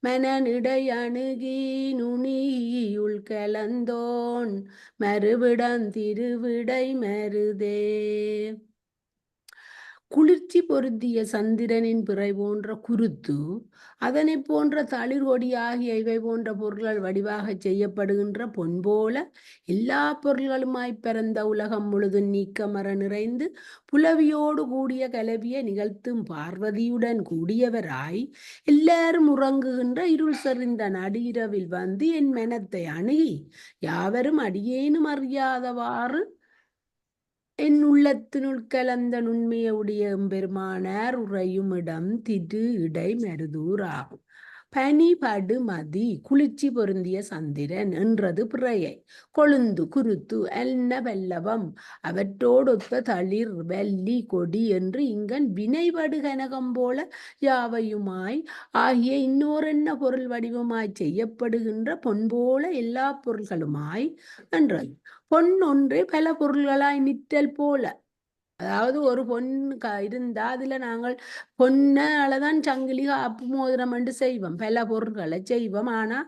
மனநிடை அணுகி நுனியுள் கலந்தோன் மறுவிடம் திருவிடை மருதே. குளிர்ச்சி பொருந்திய சந்திரனின் பிறை போன்ற குருத்து, அதனை போன்ற தளிர் கொடி ஆகிய இவை போன்ற பொருள்கள் வடிவாக செய்யப்படுகின்ற பொன் போல எல்லா பொருள்களுமாய் பிறந்த உலகம் முழுதும் நீக்கமர நிறைந்து புலவியோடு கூடிய கலவியை நிகழ்த்தும் பார்வதியுடன் கூடியவராய் எல்லாரும் உறங்குகின்ற இருள் செறிந்த நடுஇரவில் வந்து என் மனத்தை அணுகி யாவரும் அடியேனும் அறியாதவாறு என் உள்ளத்தினுள் கலந்த நுண்மைய உடைய எம்பெருமானார் உறையும் இடம் திரு இடை மருதூர் ஆகும். பனி படு மதி, குளிர்ச்சி பொருந்திய சந்திரன் என்றது பிறையை. கொழுந்து குருத்து என்ன வல்லவம், அவற்றோடொத்த தளிர் வல்லி கொடி என்று இங்கன் வினைபடு கனகம் போல யாவையுமாய் ஆகிய இன்னோரென்ன பொருள் வடிவமாய் செய்யப்படுகின்ற பொன் போல எல்லா பொருள்களுமாய் என்றது. பொன் ஒன்றே பல பொருள்களாய் நிற்றல் போல, அதாவது ஒரு பொன் இருந்தா அதுல நாங்கள் பொன்னாலதான் சங்கிலி காப்பு மோதிரம் என்று செய்வோம், பல பொருள்களை செய்வோம். ஆனா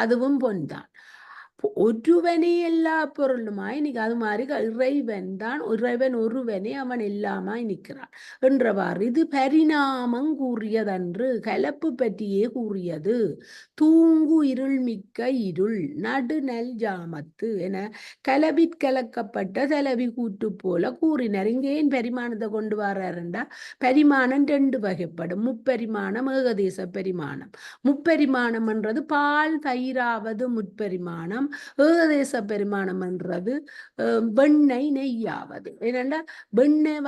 அதுவும் பொன் தான். ஒருவனே எல்லா பொருளுமாய் நிற்க, அது மாதிரி இறைவன் தான், இறைவன் ஒருவனே அவன் எல்லாமாய் நிற்கிறான் என்றவாறு இது பரிணாமம் கூறியதன்று, கலப்பு பற்றியே கூறியது. தூங்கு இருள் மிக்க இருள் நடுநல் ஜாமத்து என கலபிற் கலக்கப்பட்ட செலவி கூட்டு போல கூறினர். இங்கே ஏன் பரிமாணத்தை கொண்டு வர்றாருண்டா, பரிமாணம் ரெண்டு வகைப்படும். முப்பரிமாணம், ஏகதேச பரிமாணம். முப்பரிமாணம் என்றது பால் தயிராவது முப்பரிமாணம், ஏகதேச பெருமானம் என்றது வெண்ணெய் நெய்யாவது. ஏனென்றா வெண்ணெய்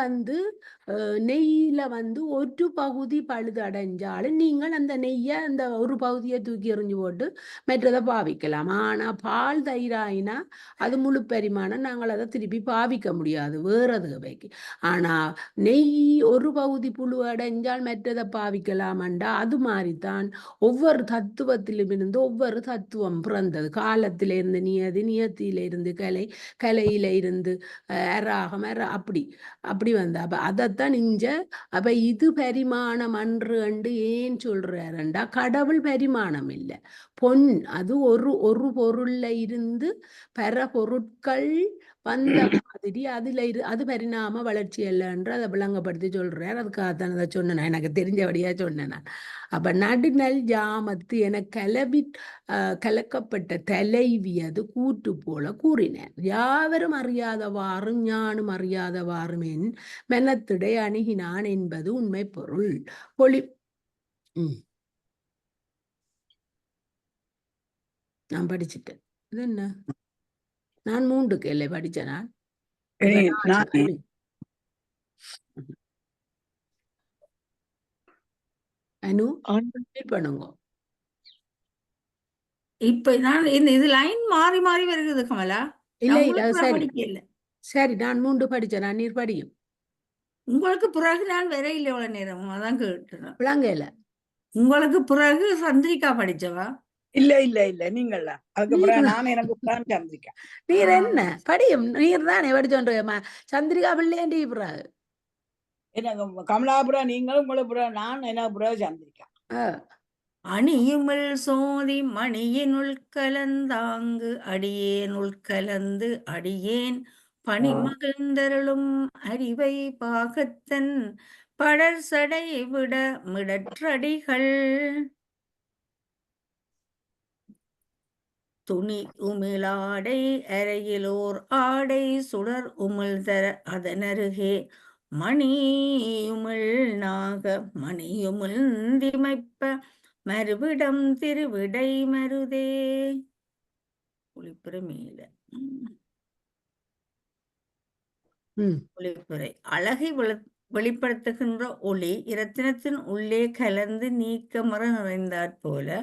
நெய்யில ஒரு பகுதி பழுது அடைஞ்சாலும் நீங்கள் அந்த நெய்யை அந்த ஒரு பகுதியை தூக்கி எறிஞ்சு போட்டு மற்றதை பாவிக்கலாம். ஆனா பால் தயிராயினா அது முழு பரிமாணம், நாங்கள் அதை திருப்பி பாவிக்க முடியாது வேறது வைக்கு. ஆனா நெய் ஒரு பகுதி புழு அடைஞ்சால் மற்றதை பாவிக்கலாமண்டா, அது மாதிரிதான் ஒவ்வொரு தத்துவத்திலும் இருந்து ஒவ்வொரு தத்துவம் பிறந்தது. காலத்திலிருந்து நியதி, நியத்திலிருந்து கலை, கலையில இருந்து அராகம், அப்படி வந்த. அப்ப அதைத்தான் இஞ்ச அப்ப இது பரிமாணம் அன்று ஏன் சொல்றாருண்டா, கடவுள் பரிமாணம் இல்லை, பொன் அது ஒரு பொருள்ல இருந்து பல பொருட்கள் வந்த மாதிரி அது பரிணாம வளர்ச்சி அல்லன்று அதை விளங்கப்படுத்தி சொல்றார். அதுக்காகத்தான் அதை சொன்னேன், எனக்கு தெரிஞ்சபடியா சொன்னேன் நான். அப்ப நடுநல் ஜாமத்து என கலக்கப்பட்ட தலைவி அது கூட்டு போல கூறினார். யாவரும் அறியாதவாறும் ஞானும் அறியாதவாறும் என் மெனத்திடை அணுகினான் என்பது உண்மை பொருள். பொலி நான் படிச்சுட்டேன். இது என்ன, நான் 3 கேள்வி படிச்சேன். அனு பண்ணுங்க. இப்ப நான் இது லைன் மாறி மாறி வருகிறது கமலா. இல்ல சரி நான் 3 படிச்சேன். நான் நீர் படியும் உங்களுக்கு பிறகு நான் வர இல்லை எவ்வளவு நேரம், அதான் கேட்டுறேன். விளங்கல. உங்களுக்கு பிறகு சந்திரிகா படிச்சவா? இல்ல இல்ல இல்ல நீங்கள அதுக்கு நான் எனக்கு சந்திரிகா. நீர் என்ன படியும், நீர் தானே படிச்சோன்ற சந்திரிகா பிள்ளையண்டி பிறகு எனக்கு கமலாபுரம், நீங்களும் உங்களை நான் என்ன பிறகு சந்திரிகா. அணியுமல் சோதி மணியினுள் கலந்தாங்கு அடியேனுள் கலந்து அடியேன் பணி மகிழ்ந்தருளும் அறிவை பாகத்தன் படர் சடை விட மிடற்றடிகள் துணி உமிழாடை அறையிலோர் ஆடை சுடர் உமிழ் தர அதனருகே மணியுமிழ் நாக மணியுமிழ் திமைப்ப மறுவிடம் திருவிடை மருதே. ஒளிப்புற மேல ஒளிப்புரை அழகை வெளிப்படுத்துகின்ற ஒளி இரத்தினத்தின் உள்ளே கலந்து நீக்கமற நிறைந்தாற் போல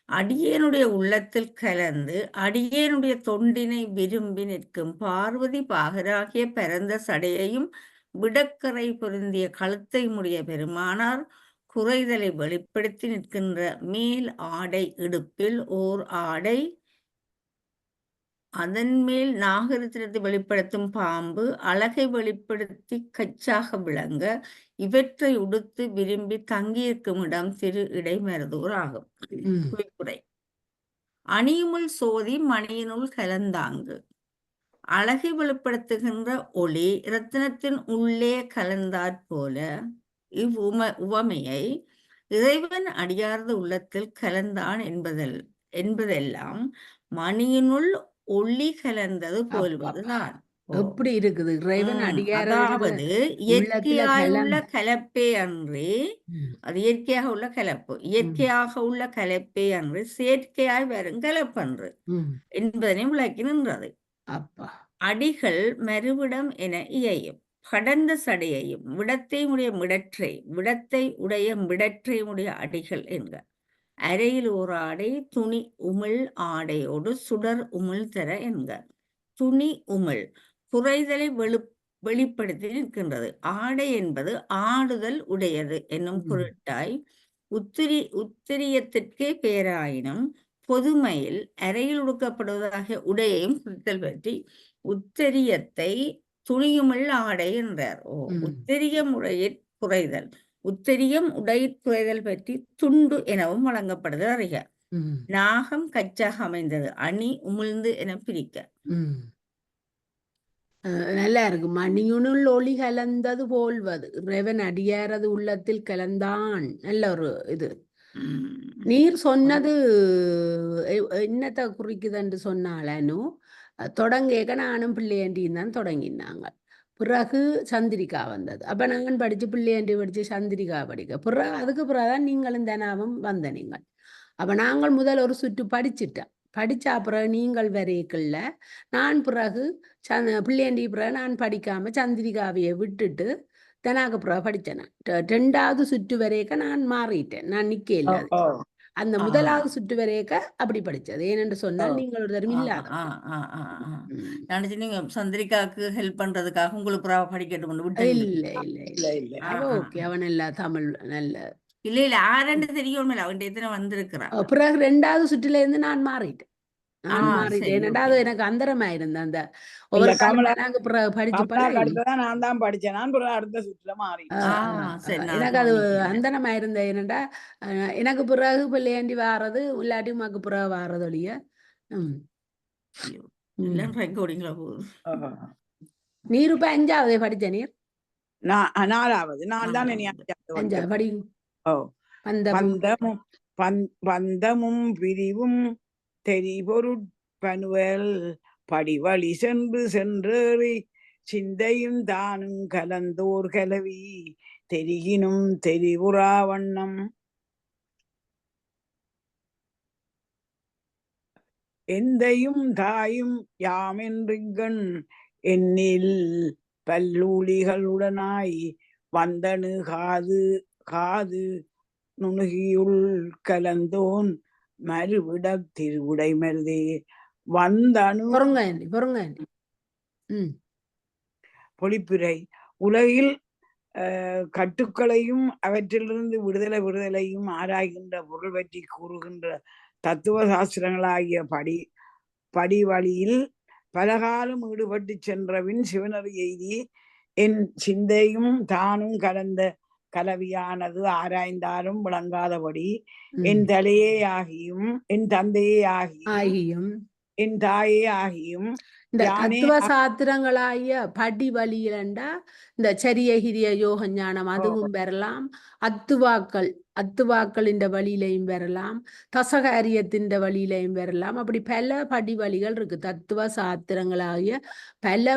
அடியேனுடைய உள்ளத்தில் கலந்து அடியேனுடைய தொண்டினை விரும்பி நிற்கும் பார்வதி பாகராகிய பரந்த சடையையும் விடக்கரை பொருந்திய கழுத்தை முடிய பெருமானார் குறைதலை வெளிப்படுத்தி நிற்கின்ற மேல் ஆடை இடுப்பில் ஓர் ஆடை அதன் மேல் நாகரிகத்தை வெளிப்படுத்தும் பாம்பு அழகை வெளிப்படுத்தி கச்சாக விளங்க இவற்றை உடுத்து விரும்பி தங்கியிருக்கும் இடம் திரு இடைமருதூர் ஆகும். குறிப்புரை அணியுமுள் சோதி மணியினுள் கலந்தாங்கு அழகை வெளிப்படுத்துகின்ற ஒளி இரத்தினத்தின் உள்ளே கலந்தாற் போல உவமையை இறைவன் அடியார்ந்த உள்ளத்தில் கலந்தான் என்பதெல்லாம் மணியினுள் ஒளி கலந்தது போல்வதுதான். எப்படி இருக்குது இறைவன் அதாவது இயற்கையாயுள்ள கலப்பே அன்றி, அது இயற்கையாக உள்ள கலப்பு, இயற்கையாக உள்ள கலப்பே அன்று செயற்கையாய் வரும் கலப்பன்று என்பதனை விளக்கி நின்றது. அடிகள் மறுவிடம் என இயையும் கடந்த சடையையும் விடத்தை உடைய மிடற்றை விடத்தை உடைய மிடற்றை உடைய அடிகள் என்க அறையில் ஒரு ஆடை துணி உமிழ் ஆடையோடு சுடர் உமிழ் தர என்க. துணி உமிழ் குறைதலை வெளிப்படுத்தி நிற்கின்றது. ஆடை என்பது ஆடுதல் உடையது என்னும் பொருட்டாய் உத்திரியத்திற்கே பேராயினும் பொதுமையில் அறையில் உடுக்கப்படுவதாக உடையையும் குறித்தல் பற்றி உத்தரியத்தை துணியுமிழ் ஆடை என்றார். உத்தரியம் உடையிற் குறைதல் உத்தரியம் உடையிற் குறைதல் பற்றி துண்டு எனவும் வழங்கப்படுதல் அறிக. நாகம் கச்சாக அமைந்தது அணி உமிழ்ந்து என பிரிக்க. நல்லா இருக்கு. மணியுனுள் ஒளி கலந்தது போல்வது இறைவன் அடியாரது உள்ளத்தில் கலந்தான். நல்ல ஒரு இது. நீர் சொன்னது என்னத்தை குறிக்குதுன்னு சொன்னாலனு தொடங்கேக்க நானும் பிள்ளையண்டியும் தான் தொடங்கினாங்க. பிறகு சந்திரிகா வந்தது. அப்ப நான் படிச்சு பிள்ளையண்டி படிச்சு சந்திரிகா படிக்க பிறகு அதுக்கு பிறகுதான் நீங்களும் தனாவும் வந்த நீங்கள். அப்ப நாங்கள் முதல் ஒரு சுற்று படிச்சுட்டோம். படிச்சா பிறகு நீங்கள் வரையக்குள்ள நான் பிறகு பிள்ளையண்டி பிறகு நான் படிக்காம சந்திரிகாவையை விட்டுட்டு தனாக்கு பிறகு படித்தேன். 2வது சுற்று வரையக்க நான் மாறிட்டேன். நான் நிக்க இல்லை. அந்த முதலாவது சுற்று வரையக்க அப்படி படிச்சது. ஏனென்று சொன்னால் நீங்கள் ஒரு தரம் இல்லாத நினைச்சு நீங்க சந்திரிகாவுக்கு ஹெல்ப் பண்றதுக்காக உங்களுக்கு புறா படிக்கட்டும். இல்ல இல்ல இல்ல இல்ல ஓகே. அவன் இல்ல தமிழ் நல்ல இல்ல இல்ல ஆரண்டு தெரியும். அவன் எத்தனை வந்திருக்கிறான். பிறகு 2வது சுற்றுல இருந்து நான் மாறிட்டேன். நான் மாறிட்டேன். சரி, ஏனண்டா ஓகே. அது எனக்கு அந்தரமா இருந்தேன். அந்த இல்ல ஒவ்வொரு காலம் கமலா எனக்கு படிச்சு கமலாக்கு பழகி அடுத்ததான் நான் தான் படிச்சேன். நான் பிறகு அடுத்த சுற்றுல மாறிட்டேன். சரி, நான் எனக்கு அது கவனிக்கல. அந்தனமா இருந்த ஏனண்டா எனக்கு பிறகு பிள்ளையாண்டி வாரது இல்லாட்டி உமாக்கு பிறகு வாரது ஒழிய ஐயோ, எல்லாம் ரெக்கார்டிங்ல போகுது. நீர் இப்ப 5வது படிச்ச நீர் நான் 4வது நான் தான் இனி 5வது 5வது படிக்க படி பந்தமும் பந்தமும் பிரிவும் தெரிபொருட்பனுவல் படிவழி சென்று சென்றேறி சிந்தையும் தானும் கலந்தோர் கலவி தெரிகினும் தெரிவுறா வண்ணம் எந்தையும் தாயும் யாமென்றிங்கண் எண்ணில் பல்லூலிகளுடனாய் வந்தனு காது காது நுணுகியுள் கலந்தோன் மறுவிடத் திருவுடை மருதே வந்தனு பொழிப்புரை உலகில் கட்டுக்களையும் அவற்றிலிருந்து விடுதலையும் ஆராய்கின்ற பொருள் பற்றி கூறுகின்ற தத்துவ சாஸ்திரங்களாகிய படி வழியில் பலகாலம் ஈடுபட்டு சென்றவின் சிவனறி எய்தி என் சிந்தையும் தானும் கலந்த கலவியானது ஆராய்ந்தாலும் விளங்காதபடி என் தலையே ஆகியும் என் தந்தையே ஆகியும் என் தாயே ஆகியும் இந்த தத்துவ சாத்திரங்களாகிய படி வழியிலண்டா இந்த சரிய கிரிய யோக ஞானம் அதுவும் பெறலாம். அத்துவாக்களின் வழியிலையும் பெறலாம், தசகாரியத்தின் வழியிலையும் பெறலாம். அப்படி பல படி வழிகள் இருக்கு. தத்துவ சாத்திரங்களாகிய பல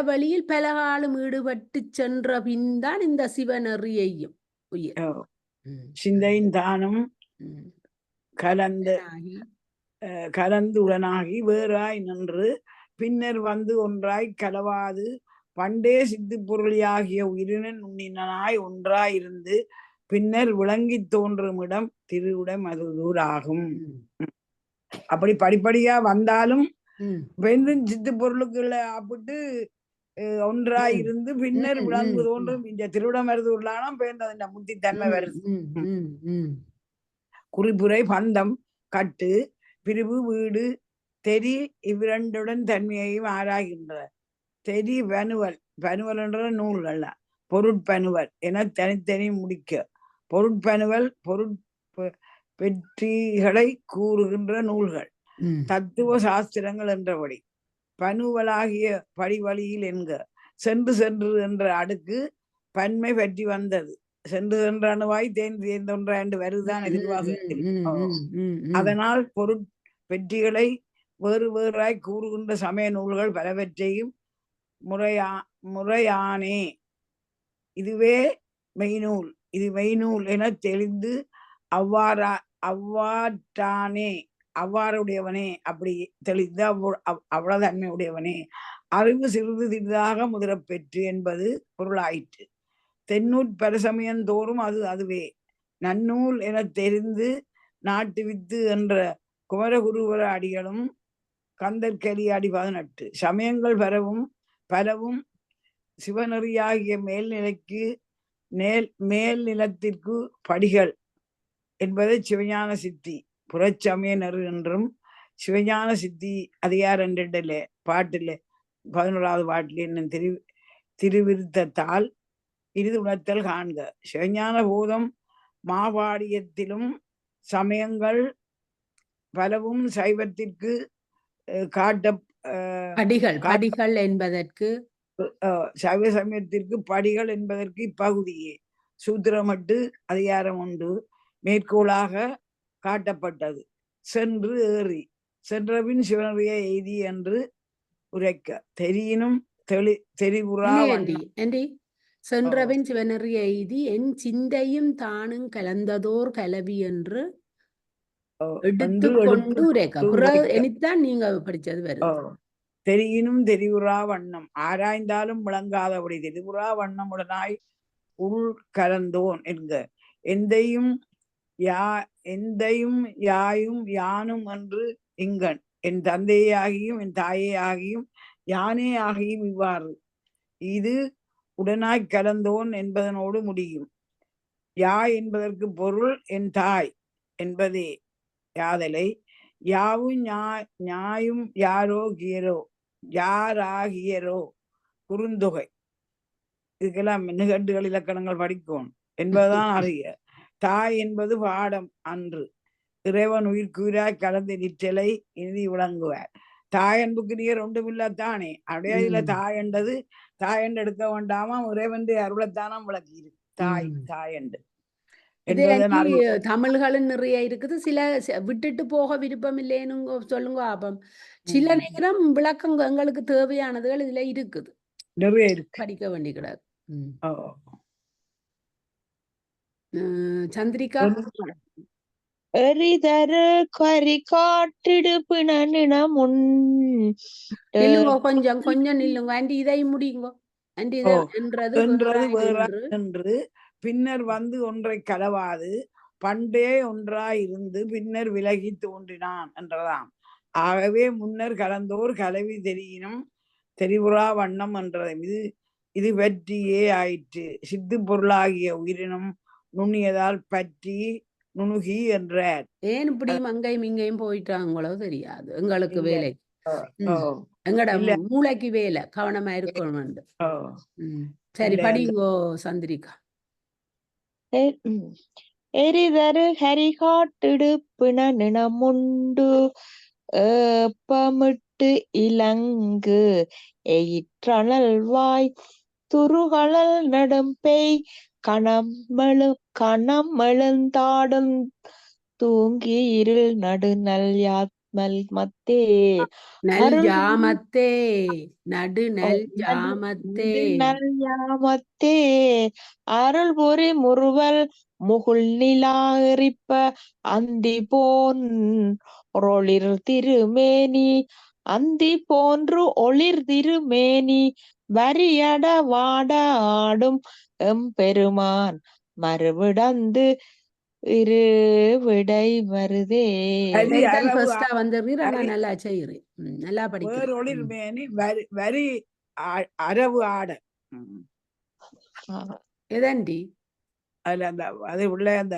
வழியில் பல காலம் ஈடுபட்டு சென்ற பின் தான் இந்த சிவநெறியையும் உயிர் சிந்தையின் தானும் கலந்து உடனாகி வேறாய் நின்று பின்னர் வந்து ஒன்றாய் கலவாது பண்டே சித்து பொருளியாகிய உயிரினன் உண்ணினாய் ஒன்றாயிருந்து பின்னர் விளங்கி தோன்றும் இடம் திருவுடை மருதூர் ஆகும். அப்படி படிப்படியா வந்தாலும் வெந்தும் சித்து பொருளுக்குள்ள ஆப்பிட்டு ஒன்றாயிருந்து பின்னர் விளங்கு தோன்றும் இந்த திருவிடை மருதூர்லாம் பேர்ந்த முத்தி தன்மை வருது. குறிப்புரை பந்தம் கட்டு பிரிவு வீடு தெரி இவ்விரண்டுடன் தன்மையையும் ஆராய்கின்ற தெரி பனுவல் என்ற நூல்கள் பொருட்பனுவல் என தனித்தனி முடிக்க பொருட்பனுவல் பெற்றிகளை கூறுகின்ற நூல்கள் தத்துவ சாஸ்திரங்கள் என்றபடி பனுவலாகிய படிவழியில் என்க சென்று சென்று என்ற அடுக்கு பன்மை பற்றி வந்தது. சென்று சென்ற அணுவாய் தேர்ந்தொன்றாண்டு வருதான் எதிர்வாசத்தில். அதனால் பெற்றிகளை வேறு வேறாய் கூறுகின்ற சமய நூல்கள் பலவற்றையும் முறையானே இதுவே மெய்நூல் இது மெய்நூல் என தெளிந்து அவ்வாறானே அவ்வாறுடையவனே அப்படி தெளிந்து அவ்வளவு தன்மையுடையவனே அறிவு சிறிது சிறிதாக முதிரப்பெற்று என்பது பொருளாயிற்று. தென்னூற்பரசமயந்தோறும் அதுவே நன்னூல் என தெரிந்து நாட்டு வித்து என்ற குமரகுருவர அடிகளும் கந்தற்கலி அடி 18 சமயங்கள் பலவும் சிவநெறியாகிய மேல்நிலைக்கு மேல் நிலத்திற்கு படிகள் என்பதை சிவஞான சித்தி புறச்சமய நெறி என்றும் சிவஞான சித்தி அதிகாரம் 2 பாட்டில் 11வது பாட்டில் என்னும் திருவிருத்தத்தால் இறுதி உணர்த்தல் காண்க. சிவஞான போதம் மாபாடியத்திலும் சமயங்கள் பலவும் சைவத்திற்கு காட்ட படிகள் என்பதற்கு சைவ சமயத்திற்கு படிகள் என்பதற்கு இப்பகுதியே சூத்திரமட்டு அதிகாரம் 1 மேற்கோளாக காட்டப்பட்டது. சென்று ஏறி சென்றபின் சிவனறிய எய்தி என்று உரைக்க தெரியினும் தெரிவுறா சென்றபின் சிவனறிய எய்தி என் சிந்தையும் தானும் கலந்ததோர் கலவி என்று எடுத்துக்கொண்டு உரைக்க நீங்க படிச்சது வருது. தெரியினும் தெரிவுறா வண்ணம் ஆராய்ந்தாலும் விளங்காதபடி தெரிவுறா வண்ணமுடனாய் உள் கலந்தோன் என்க எந்தையும் யாயும் யானும் என்று இங்கன் என் தந்தையே ஆகியும் என் தாயே ஆகியும் யானே ஆகியும் இவ்வாறு இது உடனாய் கலந்தோன் என்பதனோடு முடியும். யா என்பதற்கு பொருள் என் தாய் என்பதே யாதலை யாவும் ஞாயும் யாராகியரோ குறுந்தொகை. இதுக்கெல்லாம் நிகண்டுகள் இலக்கணங்கள் படிக்கணும் என்பதுதான் அறிய. தாய் என்பது பாடம் அன்று இறைவன் உயிர்க்குயிராய் கலந்து நிற்றலை இறுதி விளங்குவார். தாய் அன்புக்கு நீர் ஒன்றுமில்லத்தானே. அப்படியே இதுல தாய் என்றது தாய் என்று எடுக்க வேண்டாமா, இறைவன் அருளத்தானம் விளக்கி இருக்கு. தாய் என்று தமிழ்களும் நிறைய இருக்குது. சில விட்டுட்டு போக விருப்பம் இல்லைன்னு சொல்லுங்க. அப்பம் சில நேரம் விளக்கம் எங்களுக்கு தேவையானதுகள் இதுல இருக்குது, நிறைய இருக்கு, படிக்க வேண்டி கிடாது. சந்திரிகா, எரிதரு கரி காட்டிடு பிணனினமுன் கொஞ்சம் நில்லுங்க ஆண்டி, இதை முடியுங்க ஆண்டி. என்றது என்று பின்னர் வந்து ஒன்றை கலவாது பண்டே ஒன்றாய் இருந்து பின்னர் விலகி தோன்றினான் என்றதாம். ஆகவே முன்னர் கலந்தோர் கலவி தெரியினும் தெரிவுறா வண்ணம் என்றதும் இது பற்றியே ஆயிற்று. சித்து பொருளாகிய உயிரினும் நுண்ணியதால் பற்றி நுணுகி என்றார். ஏன் இப்படி அங்கையும் இங்கையும் போயிட்டாங்களோ தெரியாது எங்களுக்கு. வேலை எங்கட மூளைக்கு வேலை, கவனமா இருக்கணும். சரி, படிங்கோ சந்திரிகா. எரிதரு ஹரி காட்டிடு பிணனினமுண்டு ஏப்பமிட்டு இலங்கு எயிற்றனல் வாய் துருகளல் நடும்பெய் கணமெழுந்தாடும் தூங்கி இருள் நடுநல் யாத்மல் மத்தே அருள் பொறி முறுவல் முகுள் நிலா எரிப்ப அந்தி போன்றொளிர் திருமேனி வரியட வாட ஆடும் எம்பெருமான் மறுவிடந்து இரு விடை வருதே. நல்லா செய்யுறி, நல்லா படிக்கிறேன். ஒளிர்மேனி வரி அரவு ஆட எதண்டி அதுல அந்த அது உள்ள அந்த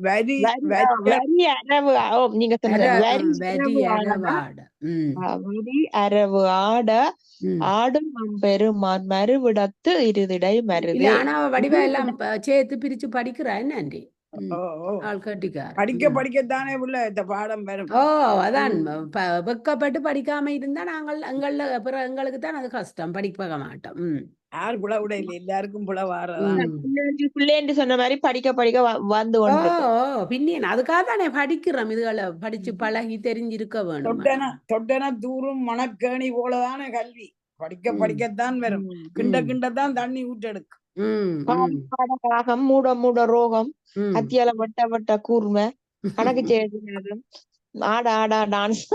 வரி அரவு, நீங்க அரவு ஆட ஆடும் பெருமான் மறுவிடத்து இருதிடை மருதே. ஆனா வடிவா எல்லாம் சேர்த்து பிரிச்சு படிக்கிறா என்னண்டி? படிக்கத்தானே உள்ள இந்த பாடம் வரும். அதான் வெக்கப்பட்டு படிக்காம இருந்தா நாங்கள் எங்களுக்கு தான் அது கஷ்டம், படிக்க மாட்டோம். யாரு புல விட இல்லை, எல்லாருக்கும் புல வாரதான். பிள்ளைன்னு சொன்ன மாதிரி படிக்க வந்து பின்ன அதுக்காக தானே படிக்கிறோம். இதுகளை படிச்சு பழகி தெரிஞ்சிருக்க வேணும். தொட்டன தூரும் மணக்கேணி போலதானே கல்வி. படிக்கத்தான் வரும். கிண்டத்தான் தண்ணி ஊற்றெடுக்கும். மூட மூட ரோகம், அத்தியால வட்ட கூர்மை, கணக்கு செய்யாது, ஆட ஆடா டான்ஸ்.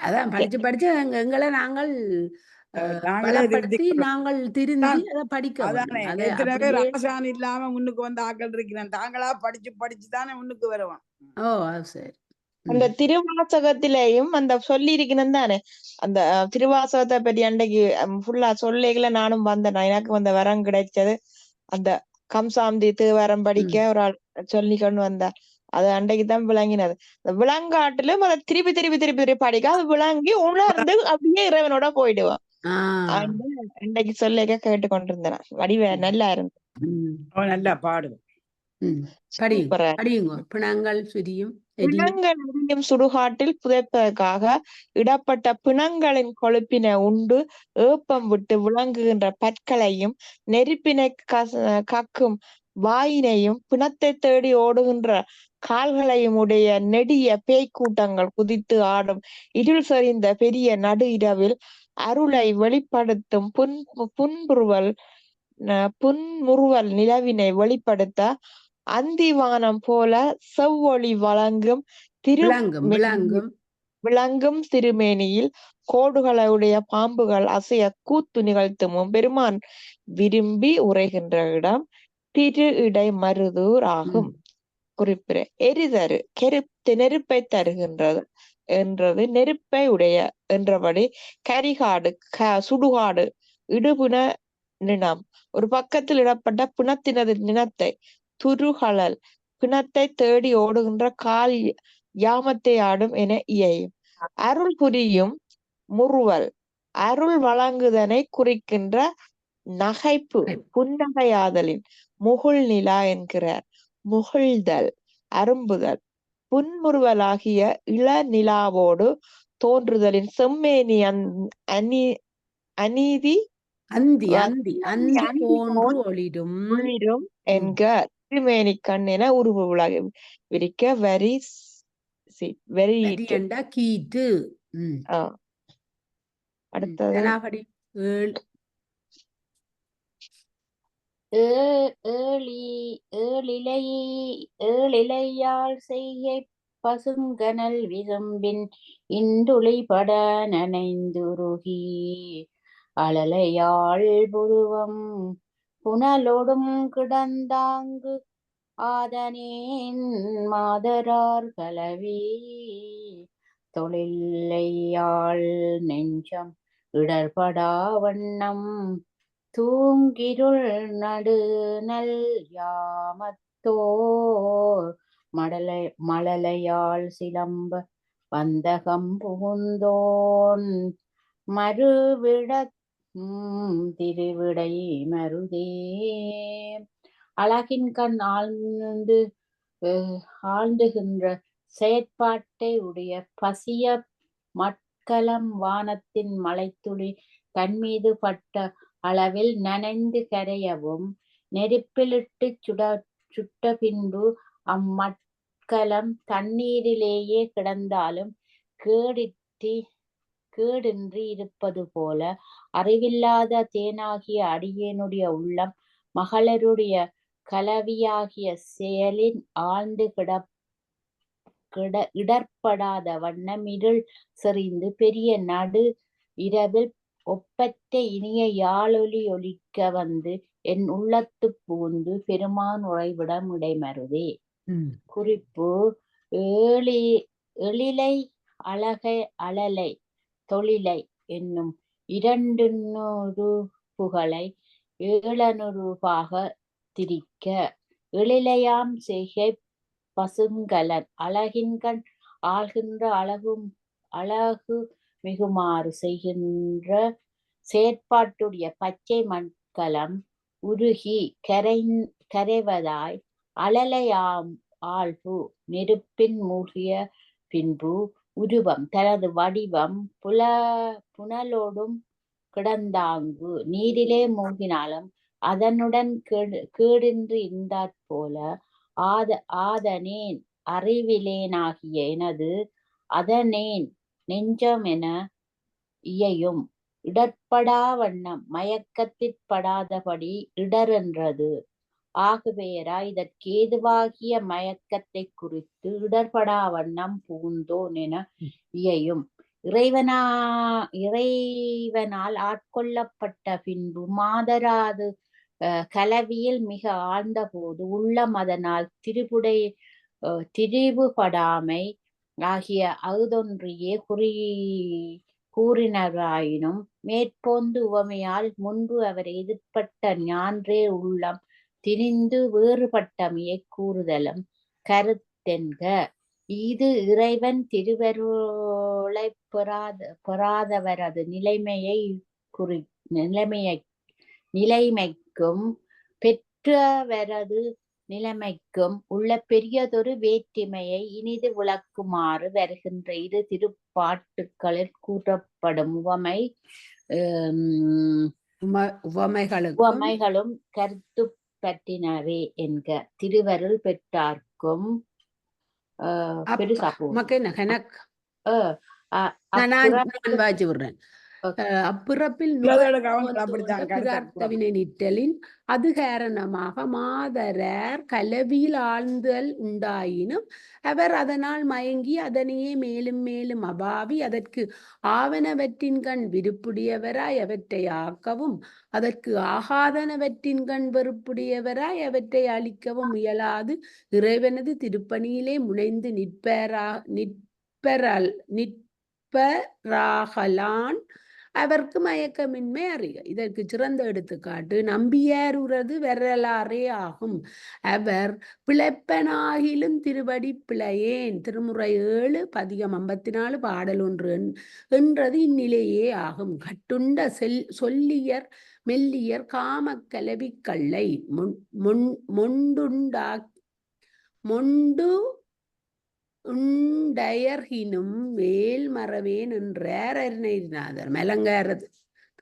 அதான் படிச்சு எங்களை நாங்கள் நாங்கள் திருந்தி அதை படிக்க. ராமசாமி இல்லாம முன்னுக்கு வந்து ஆக்கள் இருக்கிறேன். தாங்களா படிச்சுதானே முன்னுக்கு வருவான். சரி. அந்த திருவாசகத்திலேயும் அந்த சொல்லி இருக்கணும் தானே, அந்த திருவாசகத்தை பற்றி அன்றைக்கு ஃபுல்லா சொல்லிக்கல. நானும் வந்தேன், எனக்கு வந்த வரம் கிடைச்சது. அந்த கம்சாந்தி திருவரம் படிக்க ஒரு ஆள் சொல்லி கொண்டு வந்தார். அது அன்றைக்குதான் விளங்கினது. அந்த விளங்காட்டிலும் அதை திருப்பி திருப்பி திருப்பி திருப்பி படிக்க அது விளங்கி உணர்ந்து அப்படியே இறைவனோட போயிடுவான். அன்றைக்கு சொல்லிக்க கேட்டு கொண்டிருந்தேன். வடிவ நல்லா இருந்தது, நல்லா பாடுவோம். பிணங்கள் சுடுகாட்டில் புதைப்பதற்காக இடப்பட்ட பிணங்களின் கொழுப்பினை உண்டு ஏப்பம் விட்டு விளங்குகின்ற பற்களையும் நெருப்பினை கக்கும் வாயினையும் பிணத்தை தேடி ஓடுகின்ற கால்களையும் உடைய நெடிய பேய்க்கூட்டங்கள் குதித்து ஆடும் இருள் செறிந்த பெரிய நடு இரவில் அருளை வெளிப்படுத்தும் புன்முறுவல் நிலவினை வெளிப்படுத்த அந்திவானம் போல செவ்வொளி விளங்கும் திருமேனியில் கோடுகளுடைய பாம்புகள் அசைய கூத்து நிகழ்த்தும் பெருமான் விரும்பி உரைகின்ற இடம் திரு இடை மருதூர் ஆகும். குறிப்பிட எரிதரு நெருப்பை தருகின்றது என்றது நெருப்பை உடைய என்றபடி கரிகாடு சுடுகாடு இடுபுன நினம் ஒரு பக்கத்தில் இடப்பட்ட பிணத்தினது நினத்தை துருகழல் பிணத்தை தேடி ஓடுகின்ற யாமத்தை ஆடும் என இயையும். அருள் புரியும் முறுவல் அருள் வழங்குதனை குறிக்கின்ற நகைப்பு புன்னகையாதலின் முகுள் நிலா என்கிறார். முகிழ்தல் அரும்புதல் புன்முறுவலாகிய இளநிலாவோடு தோன்றுதலின் செம்மேனி அநீதி அந்தி அந்தி அந்தி போன்று ஒளிரும் ஒளிரும் என்க திருமேனி கண் என உருவு உலக விரிக்க வரி என்றா கீட்டு. அடுத்தது தெனாவடி ஏழிலையால் செய்கை பசுங்கனல் விரும்பின் இந்துளிபட நனைந்துருகி அழலையாள் புருவம் புனலோடும் கிடந்தாங்கு ஆதனேன் மாதரார் கலவி தொழிலையாள் நெஞ்சம் இடர்படா வண்ணம் தூங்கிருள் நடுநல் யாமத்தோர் மழலையாள் சிலம்ப வந்தகம் புகுந்தோன் மறுவிட திருவிடை மருதே. அழகின் கண் ஆழ்ந்துகின்ற செயற்பாட்டை உடைய பசிய மட்கலம் வானத்தின் மலைத்துளி தன்மீது பட்ட அளவில் நனைந்து கரையவும் நெருப்பிலிட்டு சுட்ட பின்பு அம்மட்கலம் தண்ணீரிலேயே கிடந்தாலும் கேடின்றி இருப்பது போல அறிவில்லாத தேனாகிய அடியேனுடைய உள்ளம் மகளிருடைய கலவியாகிய செயலின் ஆழ்ந்து இடர்படாத வண்ணம் இருள் செறிந்து பெரிய நடு இரவில் ஒப்பற்ற இனிய யாழொலி ஒலிக்க வந்து என் உள்ளத்து புகுந்து பெருமான் உறைவிடம் இடைமருதே. குறிப்பு எழிலை அழலை தொழிலை என்னும் 2 புகழை 7 திரிக்க எழிலையாம் செய்கை பசுங்கலன் அழகின்கண் ஆள்கின்ற அழகு மிகுமாறு செய்கின்ற செயற்பாட்டுடைய பச்சை மட்கலம் உருகி கரைவதாய் அழலையாம் ஆழ்வு நெருப்பின் மூழ்கிய பின்பு உருவம் தனது வடிவம் புனலோடும் கிடந்தாங்கு நீரிலே மூழ்கினாலும் அதனுடன் கேடின்றி இருந்தாற் போல ஆதனேன் அறிவிலேனாகிய எனது அதனேன் நெஞ்சம் என இயையும் இடர்படா வண்ணம் மயக்கத்திற்படாதபடி இடரென்றது. ஆகுவேரா இதற்கு ஏதுவாகிய மயக்கத்தை குறித்து இடர்படா வண்ணம் புகுந்தோன் என இயையும். இறைவனால் ஆட்கொள்ளப்பட்ட பின்பு மாதராது கலவியில் மிக ஆழ்ந்த போது உள்ளம் அதனால் திரிவுபடாமை ஆகிய அகுதொன்றியே கூறினராயினும் மேற்போந்து உவமையால் முன்பு அவர் எதிர்ப்பட்ட ஞான்றே உள்ளம் திரிந்து வேறுபட்டமையை கூறுதலும் கருத்தென்க. இது இறைவன் திருவருளை பெறாதவரது நிலைமைக்கும் பெற்றவரது நிலைமைக்கும் உள்ள பெரியதொரு வேற்றுமையை இனிது விளக்குமாறு வருகின்ற இரு திருப்பாட்டுக்களில் கூறப்படும் உவமைகளும் கருத்து பற்றினவே என்க. திருவருள் பெற்றார்க்கும் அப்பிறப்பில் பிரார்த்தவினை நிற்றலின் அது காரணமாக மாதரார் கலவியில் ஆழ்ந்தல் உண்டாயினும் அவர் அதனால் மயங்கி அதனையே மேலும் மேலும் அபாவி அதற்கு ஆவனவற்றின் கண் விருப்புடையவராய் அவற்றை ஆக்கவும் அதற்கு ஆகாதனவற்றின் கண் வெறுப்புடையவராய் அவற்றை அழிக்கவும் முயலாது இறைவனது திருப்பணியிலே முனைந்து நிற்பராகலான் அவருக்கு மயக்கமின்மை அறிக. இதற்கு சிறந்த எடுத்துக்காட்டு நம்பியாருறது வரலாறே ஆகும். அவர் பிழைப்பனாகிலும் திருவடி பிழையேன், திருமுறை 7 பதிகம் 54 பாடல் 1 என்றது இந்நிலையே ஆகும். கட்டுண்ட சொல்லியர் மெல்லியர் காமக்கலவி கல்லை மொண்டு உண்டயர்கினும் வேல் மறவேன் என்றார் அருணகிரிநாதர். மலங்காரது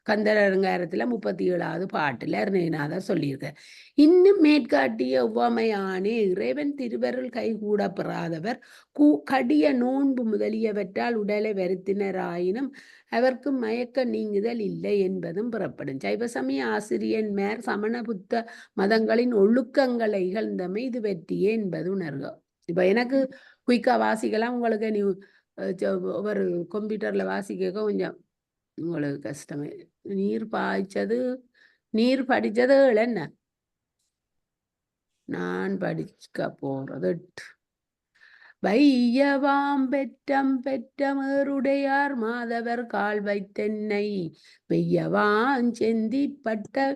கந்தர் அலங்காரத்துல 37வது பாட்டுல அருணகிரிநாதர் சொல்லியிருக்கார். இன்னும் மேற்காட்டிய உவமையானே இறைவன் திருவருள் கைகூட பெறாதவர் கடிய நோன்பு முதலியவற்றால் உடலை வருத்தினராயினும் அவருக்கு மயக்க நீங்குதல் இல்லை என்பதும் புறப்படும். சைவ சமய ஆசிரியன்மார் சமண புத்த மதங்களின் ஒழுக்கங்களை இகழ்ந்தமை இது வெற்றியே என்பது உணர்க. இப்ப எனக்கு குயிக்கா வாசிக்கலாம், உங்களுக்கு நீ ஒரு கம்ப்யூட்டர்ல வாசிக்க கொஞ்சம் உங்களுக்கு கஷ்டமே. நீர் படிச்சது என்ன நான் படிக்க போறது. வையவாம் பெற்றம் பெற்றமருடையார் மாதவர் கால் வைத்தென்னை வெய்யவான் செந்திப்பட்ட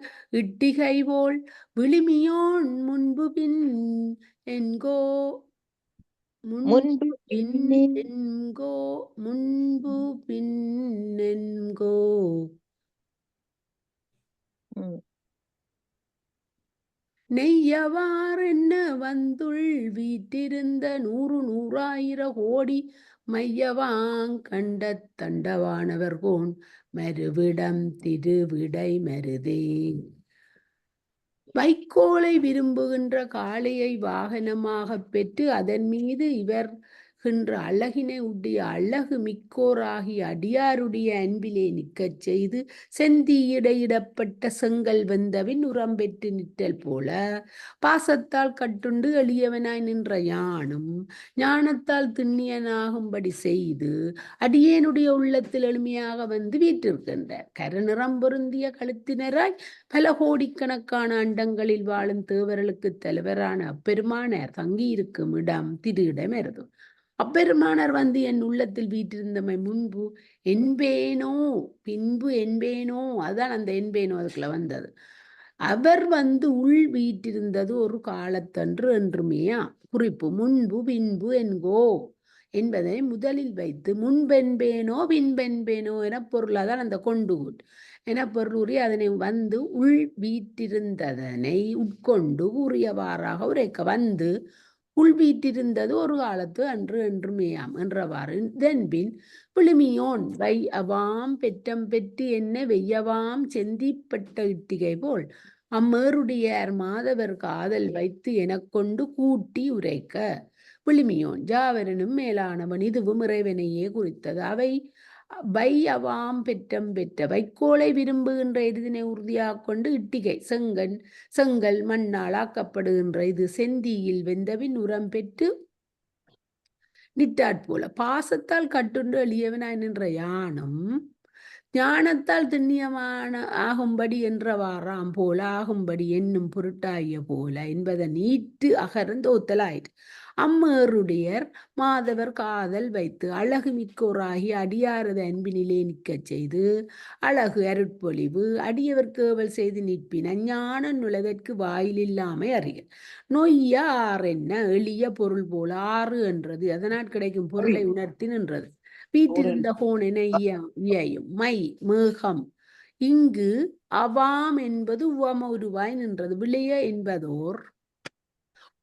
இட்டிகை போல் விளிமியோன் முன்பு பின் என்கோ முன்பு பின்னென்கோ நெய்யவார் என்ன வந்துள் வீட்டிருந்த 100,000 கோடி மையவாங் கண்ட தண்டவானவர் கோன் மறுவிடம் திருவிடை மருதே. வைக்கோலை விரும்புகின்ற காளையை வாகனமாக பெற்று அதன் மீது இவர்கின்ற அழகினை உடைய அழகு மிக்கோராகி அடியாருடைய அன்பிலே நிற்கச் செய்து செந்தியிடையிடப்பட்ட செங்கல் வெந்தவின் உரம் பெற்று நிற்றல் போல பாசத்தால் கட்டுண்டு எளியவனாய் நின்ற யானும் ஞானத்தால் திண்ணியனாகும்படி செய்து அடியேனுடைய உள்ளத்தில் எளிமையாக வந்து வீற்றிருக்கின்றார். கருநிறம் பொருந்திய கழுத்தினராய் பல கோடிக்கணக்கான அண்டங்களில் வாழும் தேவர்களுக்கு தலைவரான அப்பெருமானார் தங்கியிருக்கும் இடம் திரு இடமருது. அப்பெருமானார் வந்து என் உள்ளத்தில் வீற்றிருந்தமை முன்பு என்பேனோ பின்பு என்பேனோ, அதான் அந்த என்பேனோ அதுக்குள்ள வந்தது. அவர் வந்து உள் வீற்றிருந்தது ஒரு காலத்தன்று என்றுமேயா. குறிப்பு முன்பு பின்பு என்கோ என்பதை முதலில் வைத்து முன்பென்பேனோ பின்பென்பேனோ என பொருளாதான் அந்த கொண்டு என பொருளுரி அதனை வந்து உள் வீற்றிருந்ததனை உட்கொண்டு உரியவாறாக உரைக்க. வந்து உள் வீற்றிருந்தது ஒரு காலத்து அன்று என்றுமேயாம் என்றவாறு. இதன்பின் விழுமியோன் வை அவாம் பெற்றம் பெற்று என்ன வெய்யவாம் செந்திப்பட்ட இட்டிகை போல் அம்மேருடையார் மாதவர் காதல் வைத்து எனக்கொண்டு கூட்டி உரைக்க. விழுமியோன் ஜாவரனும் மேலானவன், இதுவும் இறைவனையே குறித்தது. அவை வை அவாம் பெற்றம் பெற்ற வைக்கோலை விரும்புகின்ற எதிரினை உறுதியாக கொண்டு இட்டிகை செங்கல் மண்ணால் ஆக்கப்படுகின்ற இது செந்தியில் வெந்தவின் உரம் பெற்று நிற்றாற்போல பாசத்தால் கட்டுண்டு எளியவனாய் நின்ற யானும் ஞானத்தால் திண்ணியமான ஆகும்படி என்றவாறாம் போல ஆகும்படி என்னும் பொருட்டாய போல என்பதை நீட்டு அகர்ந்தோத்தலாயிற்று. அம்மேருடையர் மாதவர் காதல் வைத்து அழகு மிக்கோராகி அடியாரது அன்பினிலே நிற்கச் செய்து அழகு அருட்பொழிவு அடியவர் கேவல் செய்து நிற்பின் அஞ்ஞான நுழைதற்கு வாயிலில்லாமை அறிக. நொய்யார் என்ன எளிய பொருள் போல ஆறு என்றது அதனால் கிடைக்கும் பொருளை உணர்த்தி நின்றது. வீட்டிருந்த கோன் என இயையும் மை மேகம் இங்கு அவாம் என்பது உவம உருவாய் நின்றது. விளைய என்பதோர்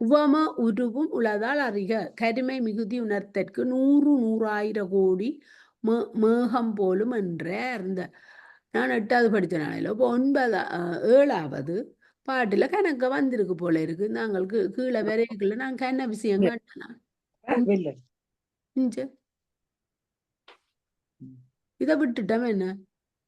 உவம உருவும் உளதால் அறிக. கருமை மிகுதி உணர்த்தற்கு 100,000 கோடி மேகம் போலும் என்ற இருந்த. நான் 8வது படித்த நாளில் இப்போ 7வது பாட்டுல கணக்க வந்திருக்கு போல இருக்கு. நாங்களுக்கு கீழே வரைக்குள்ள நான் கண்ண விஷயம் காட்டினா இதை விட்டுட்டோம். என்ன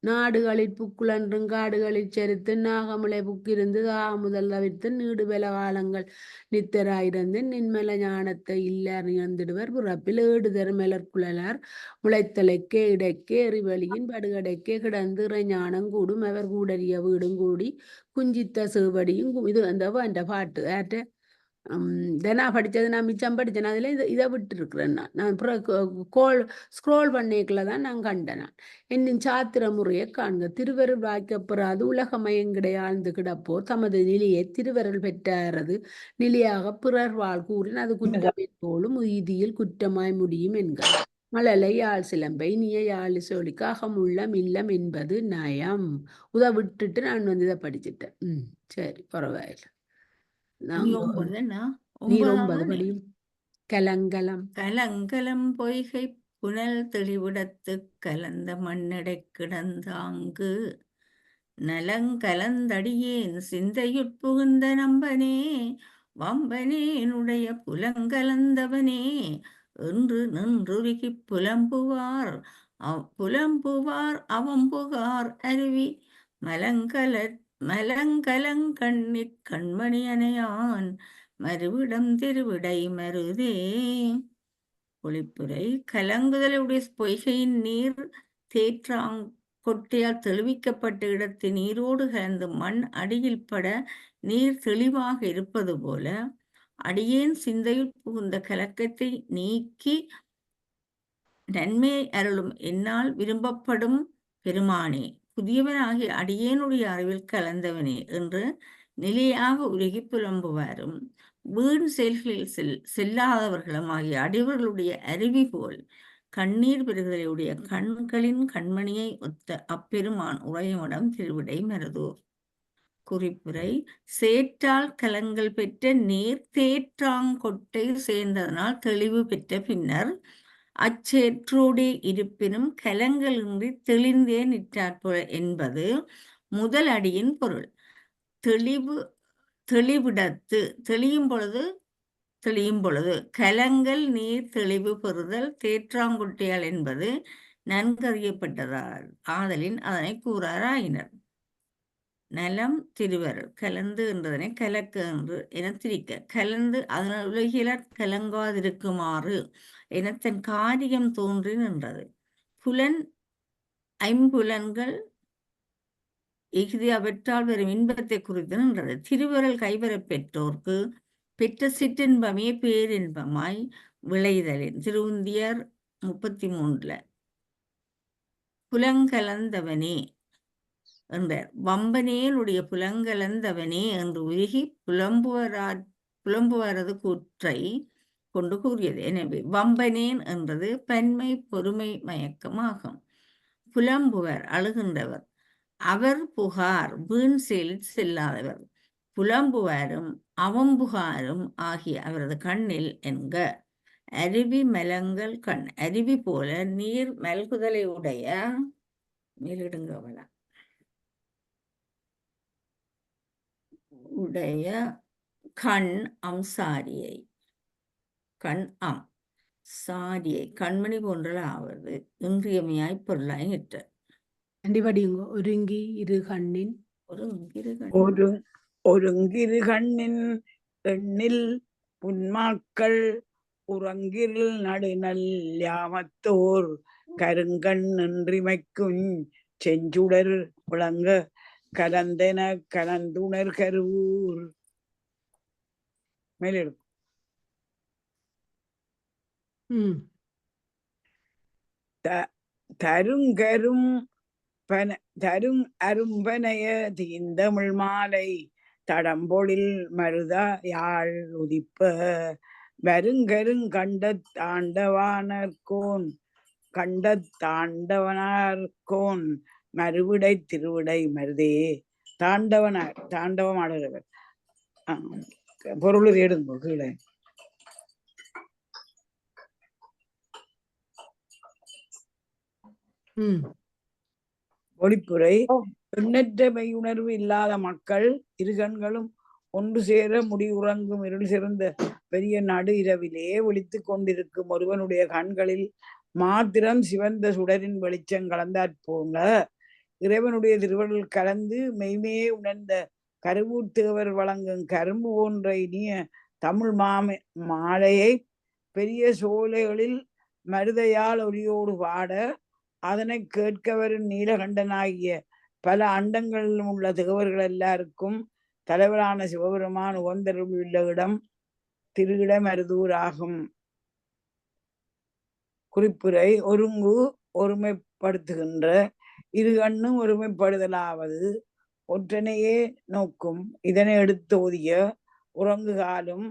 நாடுகளில் புக்குழன்றும் காடுகளில் செருத்து நாகமுலை புக்கிருந்து முதல் தவிர்த்து நீடு பல காலங்கள் நித்தராயிருந்து நின்மல ஞானத்தை இல்ல இழந்திடுவர் பிறப்பில் ஏடுதர் மலர்குழலார் முளைத்தலைக்கே இடைக்கே எறிவழியின் படுகடைக்கே கிடந்து ஞானம் கூடும் அவர் கூடறிய வீடும் கூடி குஞ்சித்த சேவடியும் இது அந்த பாட்டு ஆற்ற தெனா படித்தது நான் மிச்சம் படித்தேன். அதில் இதை விட்டுருக்குறேன். நான் அப்புறம் ஸ்க்ரோல் பண்ணிக்கல தான் நான் கண்டேன். என்னின் சாத்திர முறையை காண்க. திருவருள் வாய்க்கப்பெறாது உலகமயங்கிடை ஆழ்ந்து கிடப்போர் தமது நிலையை திருவருள் பெற்றாரது நிலையாக பிறர் வாழ் கூறின் அது குற்றமென்போலும் உய்தியில் குற்றமாய் முடியும் என்க. மழலை யாழ் சிலம்பை நீய யாழ் சோழிக்கு அகமுள்ளம் இல்லம் என்பது நயம். விட்டுட்டு நான் இதை படிச்சுட்டேன். சரி, பரவாயில்ல. நீ 9 என்ன? நீர் 9 9வது நீ. படியும். கலங்கலம் கலங்கலம் பொய்கை புனல் தெளிவிடத்து கலந்த மண்ணடை கிடந்தாங்கு நலங்கலந்தடியேன் சிந்தையுட்புகுந்த நம்பனே வம்பனேனுடைய புலங்கலந்தவனே என்று நின்றுருகி புலம்புவார் அவம்புகார் அருவி மலங்கலங்கண்ணிற் கண்மணி அணையான் மறுவிடம் திருவிடை மருதே. ஒளிப்புரை. கலங்குதலுடைய பொய்கையின் நீர் கொட்டையால் தெளிவிக்கப்பட்ட இடத்து நீரோடு கலந்து மண் அடியில் பட நீர் தெளிவாக இருப்பது போல அடியேன் சிந்தையில் புகுந்த கலக்கத்தை நீக்கி நன்மையை அருளும் என்னால் விரும்பப்படும் பெருமானே, புதியவனாகிய அடியேனுடைய அறிவில் கலந்தவனே என்று நிலையாக உருகி புலம்புவாரும் வீண் செயல்களில் செல்லாதவர்களும் ஆகிய அடிவர்களுடைய அருவி போல் கண்ணீர் பெறுதலையுடைய கண்களின் கண்மணியை ஒத்த அப்பெருமான் உறையுமிடம் திருவிடை மருதூர். குறிப்புரை. சேற்றால் கலங்கள் பெற்ற நீர் தேற்றாங்கொட்டை சேர்ந்ததனால் தெளிவு பெற்ற பின்னர் அச்சேற்றோடு இருப்பினும் கலங்களின்றி தெளிந்தே நிற்றாற்போல என்பது முதல் அடியின் பொருள். தெளிவிடத்து தெளியும் பொழுது கலங்கள் நீர் தெளிவு பெறுதல் தேற்றாங்கொட்டையால் என்பது நன்கறியப்பட்டதால் ஆதலின் அதனை கூறாராயினர். நலம் திருவருள். கலந்து என்றதனை கலக்க என்று என திரிக்க. கலந்து அதனால் உலகிலர் கலங்காதிருக்குமாறு என தன் காரியம் தோன்றி நின்றது. ஐம்புலன்கள் இஃது அவற்றால் வரும் இன்பத்தை குறித்து நின்றது. திருவருள் கைவரப் பெற்றோர்க்கு பெற்ற சிற்றின்பமே பேரின்பமாய் விளைதலின். திருவுந்தியர் 33. புலங்கலந்தவனே என்றார். வம்பனேனுடைய புலங்கலந்தவனே என்று உருகி புலம்புவரது கூற்றை கொண்டு கூறியது. எனவே வம்பனேன் என்றது பன்மை பொறுமை மயக்கமாகும். புலம்புவர் அழுகின்றவர். அவர் புகார் வீண் செயலில் செல்லாதவர். புலம்புவாரும் அவம்புகாரும் ஆகிய அவரது கண்ணில் என்க. அருவி மலங்கள் கண். அருவி போல நீர் மல்குதலை உடைய கண் சாரியை கண்மணி போன்றலாவது இன்றியமையாய் பொருளாய் நிற்ற. ஒருங்கி இரு கண்ணின் ஒருங்கிரு கண்ணின் எண்ணில் புன்மாக்கள் உறங்கில் நடுநல் யாமத்தோர் கருங்கண் நின்றிமைக்கும் செஞ்சுடர் விளங்க கலந்தென கலந்துணர் கருவூர். மேலெடு. தரும் அரும்பனைய தீந்தமிழ் மாலை தடம்பொழில் மருதா யாழ் உதிப்ப கண்டத்தாண்டவனார்கோன் மறுவிடை திருவிடை மருதே. தாண்டவம் ஆடுகிறவர். பொருள் எடுங்க கீழே. ஒளிப்புரை. எண்ணற்றமை உணர்வு இல்லாத மக்கள் இருகண்களும் ஒன்று சேர முடிவுறங்கும் இருள் சிறந்த பெரிய நடு இரவிலே ஒளித்துக் கொண்டிருக்கும் ஒருவனுடைய கண்களில் மாத்திரம் சிவந்த சுடரின் வெளிச்சம் கலந்தாற்போங்க இறைவனுடைய திருவருள் கலந்து மெய்மையே உணர்ந்த கருவூர்த்தேவர் வழங்கும் கரும்பு போன்ற இனிய தமிழ் மாலையை பெரிய சோலைகளில் மருதையால் ஒளியோடு பாட அதனை கேட்கவரும் நீலகண்டனாகிய பல அண்டங்களிலும் உள்ள தேவர்கள் எல்லாருக்கும் தலைவரான சிவபெருமான் உகந்தருள் உள்ள இடம் திருவிட மருதூராகும். குறிப்புரை ஒருங்கு ஒருமைப்படுத்துகின்ற இரு கண்ணும் ஒருமைப்படுதலாவது ஒற்றனையே நோக்கும். இதனை எடுத்து ஓதிய உறங்குகாலும்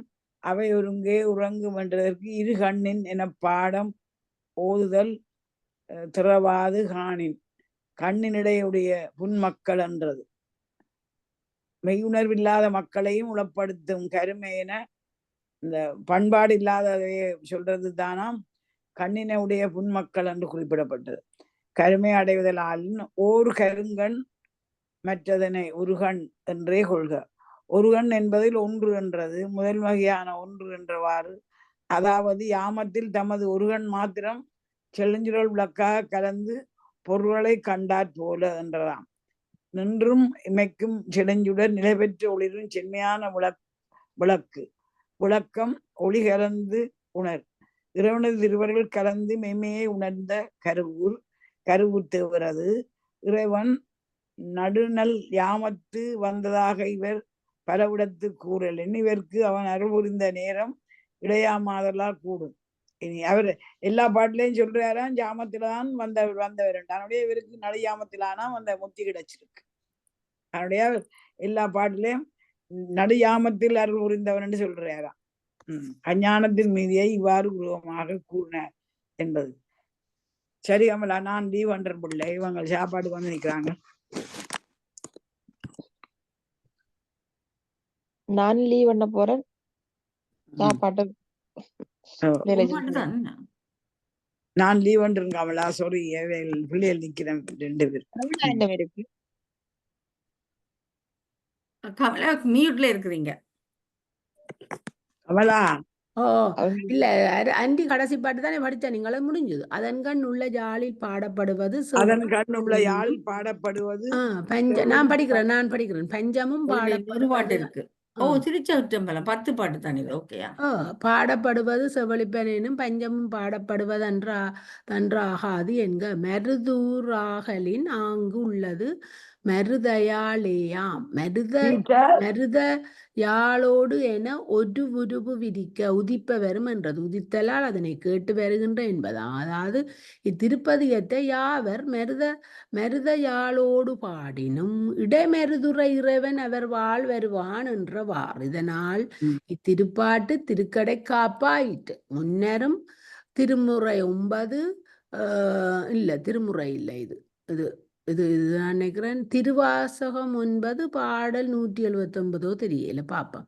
அவை ஒருங்கே உறங்கும் என்றதற்கு இரு கண்ணின் என பாடம் ஓதுதல் திறவாது காணின். கண்ணினிடையுடைய புன்மக்கள் என்றது. மெய்யுணர்வில்லாத மக்களையும் உளப்படுத்தும் கருமையென இந்த பண்பாடு இல்லாததையே சொல்றது தானாம் கண்ணினுடைய புன்மக்கள் என்று குறிப்பிடப்பட்டது. கருமை அடைவதலால் ஓர் கருங்கண் மற்றதனை ஒருகண் என்றே கொள்க. ஒருகண் என்பதில் ஒன்று என்றது முதல் வகையான ஒன்று என்றவாறு, அதாவது யாமத்தில் தமது ஒருகண் மாத்திரம் செழுஞ்சுரல் விளக்காக கலந்து பொருள்களை கண்டாற் போல என்றதாம். நின்றும் இமைக்கும் செழுஞ்சுடர் நிலை பெற்று ஒளிரும் செம்மையான விளக்கு விளக்கம் ஒளி கலந்து உணர். இறைவனது திருவர்கள் கலந்து மெய்மையை உணர்ந்த கருவூர் தேவரது இறைவன் நடுநல் யாமத்து வந்ததாக இவர் பலவிடத்து கூறலின் இவருக்கு அவன் அருள் புரிந்த நேரம் இடையாமாதலால் கூடும். இனி அவர் எல்லா பாட்டிலையும் சொல்றாராம் ஜாமத்தில்தான் வந்தவர் அதனுடைய இவருக்கு நடு யாமத்திலானா அந்த முத்தி கிடைச்சிருக்கு. அதனுடைய எல்லா பாட்டிலையும் நடு யாமத்தில் அருள் புரிந்தவன் என்று சொல்றாராம். அஞ்ஞானத்தின் மீதியை இவ்வாறு உருவமாக கூறினார் என்பது. சரி அமலா, நான் லீவ் பண்ற பிள்ளை, இவங்க சாப்பாடு வந்து நிக்கிறாங்க. நான் லீவ் பண்ண போறேன். சாப்பாட்டு நான் லீவ் பண்றேன் கமலா. சாரி, பிள்ளைகள் நிக்கிறேன் 2 பேர். என்ன இருக்கு கமலா மியூட்ல இருக்கிறீங்க. கமலா ஓ இல்ல, அண்டி கடைசி பாட்டு தானே படிச்சா நீங்களும் முடிஞ்சது. அதன் கண் உள்ள யாழில் பாடப்படுவது அதன் கண் உள்ள யாழில் பாடப்படுவது நான் படிக்கிறேன். பஞ்சமும் ஒரு பாட்டு இருக்கு. ஓ திருச்செந்தம்பலம் 10 பாட்டு தானே. ஓகேயா? பாடப்படுவது செவளிப்பனும் பஞ்சமும் பாடப்படுவதன்றாகாது என்க. மருதூராகலின் ஆங்கு உள்ளது மருதயாளேயாம். மருத யாழோடு என ஒரு உருவு விதிக்க உதிப்ப வரும் என்றது. உதித்தலால் அதனை கேட்டு வருகின்ற என்பதாம். அதாவது இத்திருப்பதிகத்தை யாவர் மருத யாழோடு பாடினும் இடைமருதுரை இறைவன் அவர் வாழ் வருவான் என்றவார். இதனால் இத்திருப்பாட்டு திருக்கடை காப்பாயிற்று. முன்னரும் திருமுறை 9 இல்ல திருமுறை இல்லை, இது நான் நினைக்கிறேன் திருவாசகம் 9 பாடல் 179 தெரியல பாப்போம்.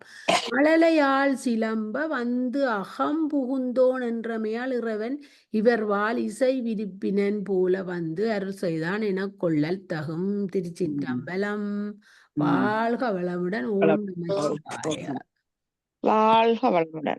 மழலையாள் சிலம்ப வந்து அகம் புகுந்தோன் என்றமையால் இறைவன் இவர் வாழ் இசை விரிப்பினன் போல வந்து அருள் செய்தான் என கொள்ளல் தகும். திருச்சிற்றம்பலம். வாழ்க வளமுடன். ஓம் நம சிவாய. வாழ்க வளமுடன்.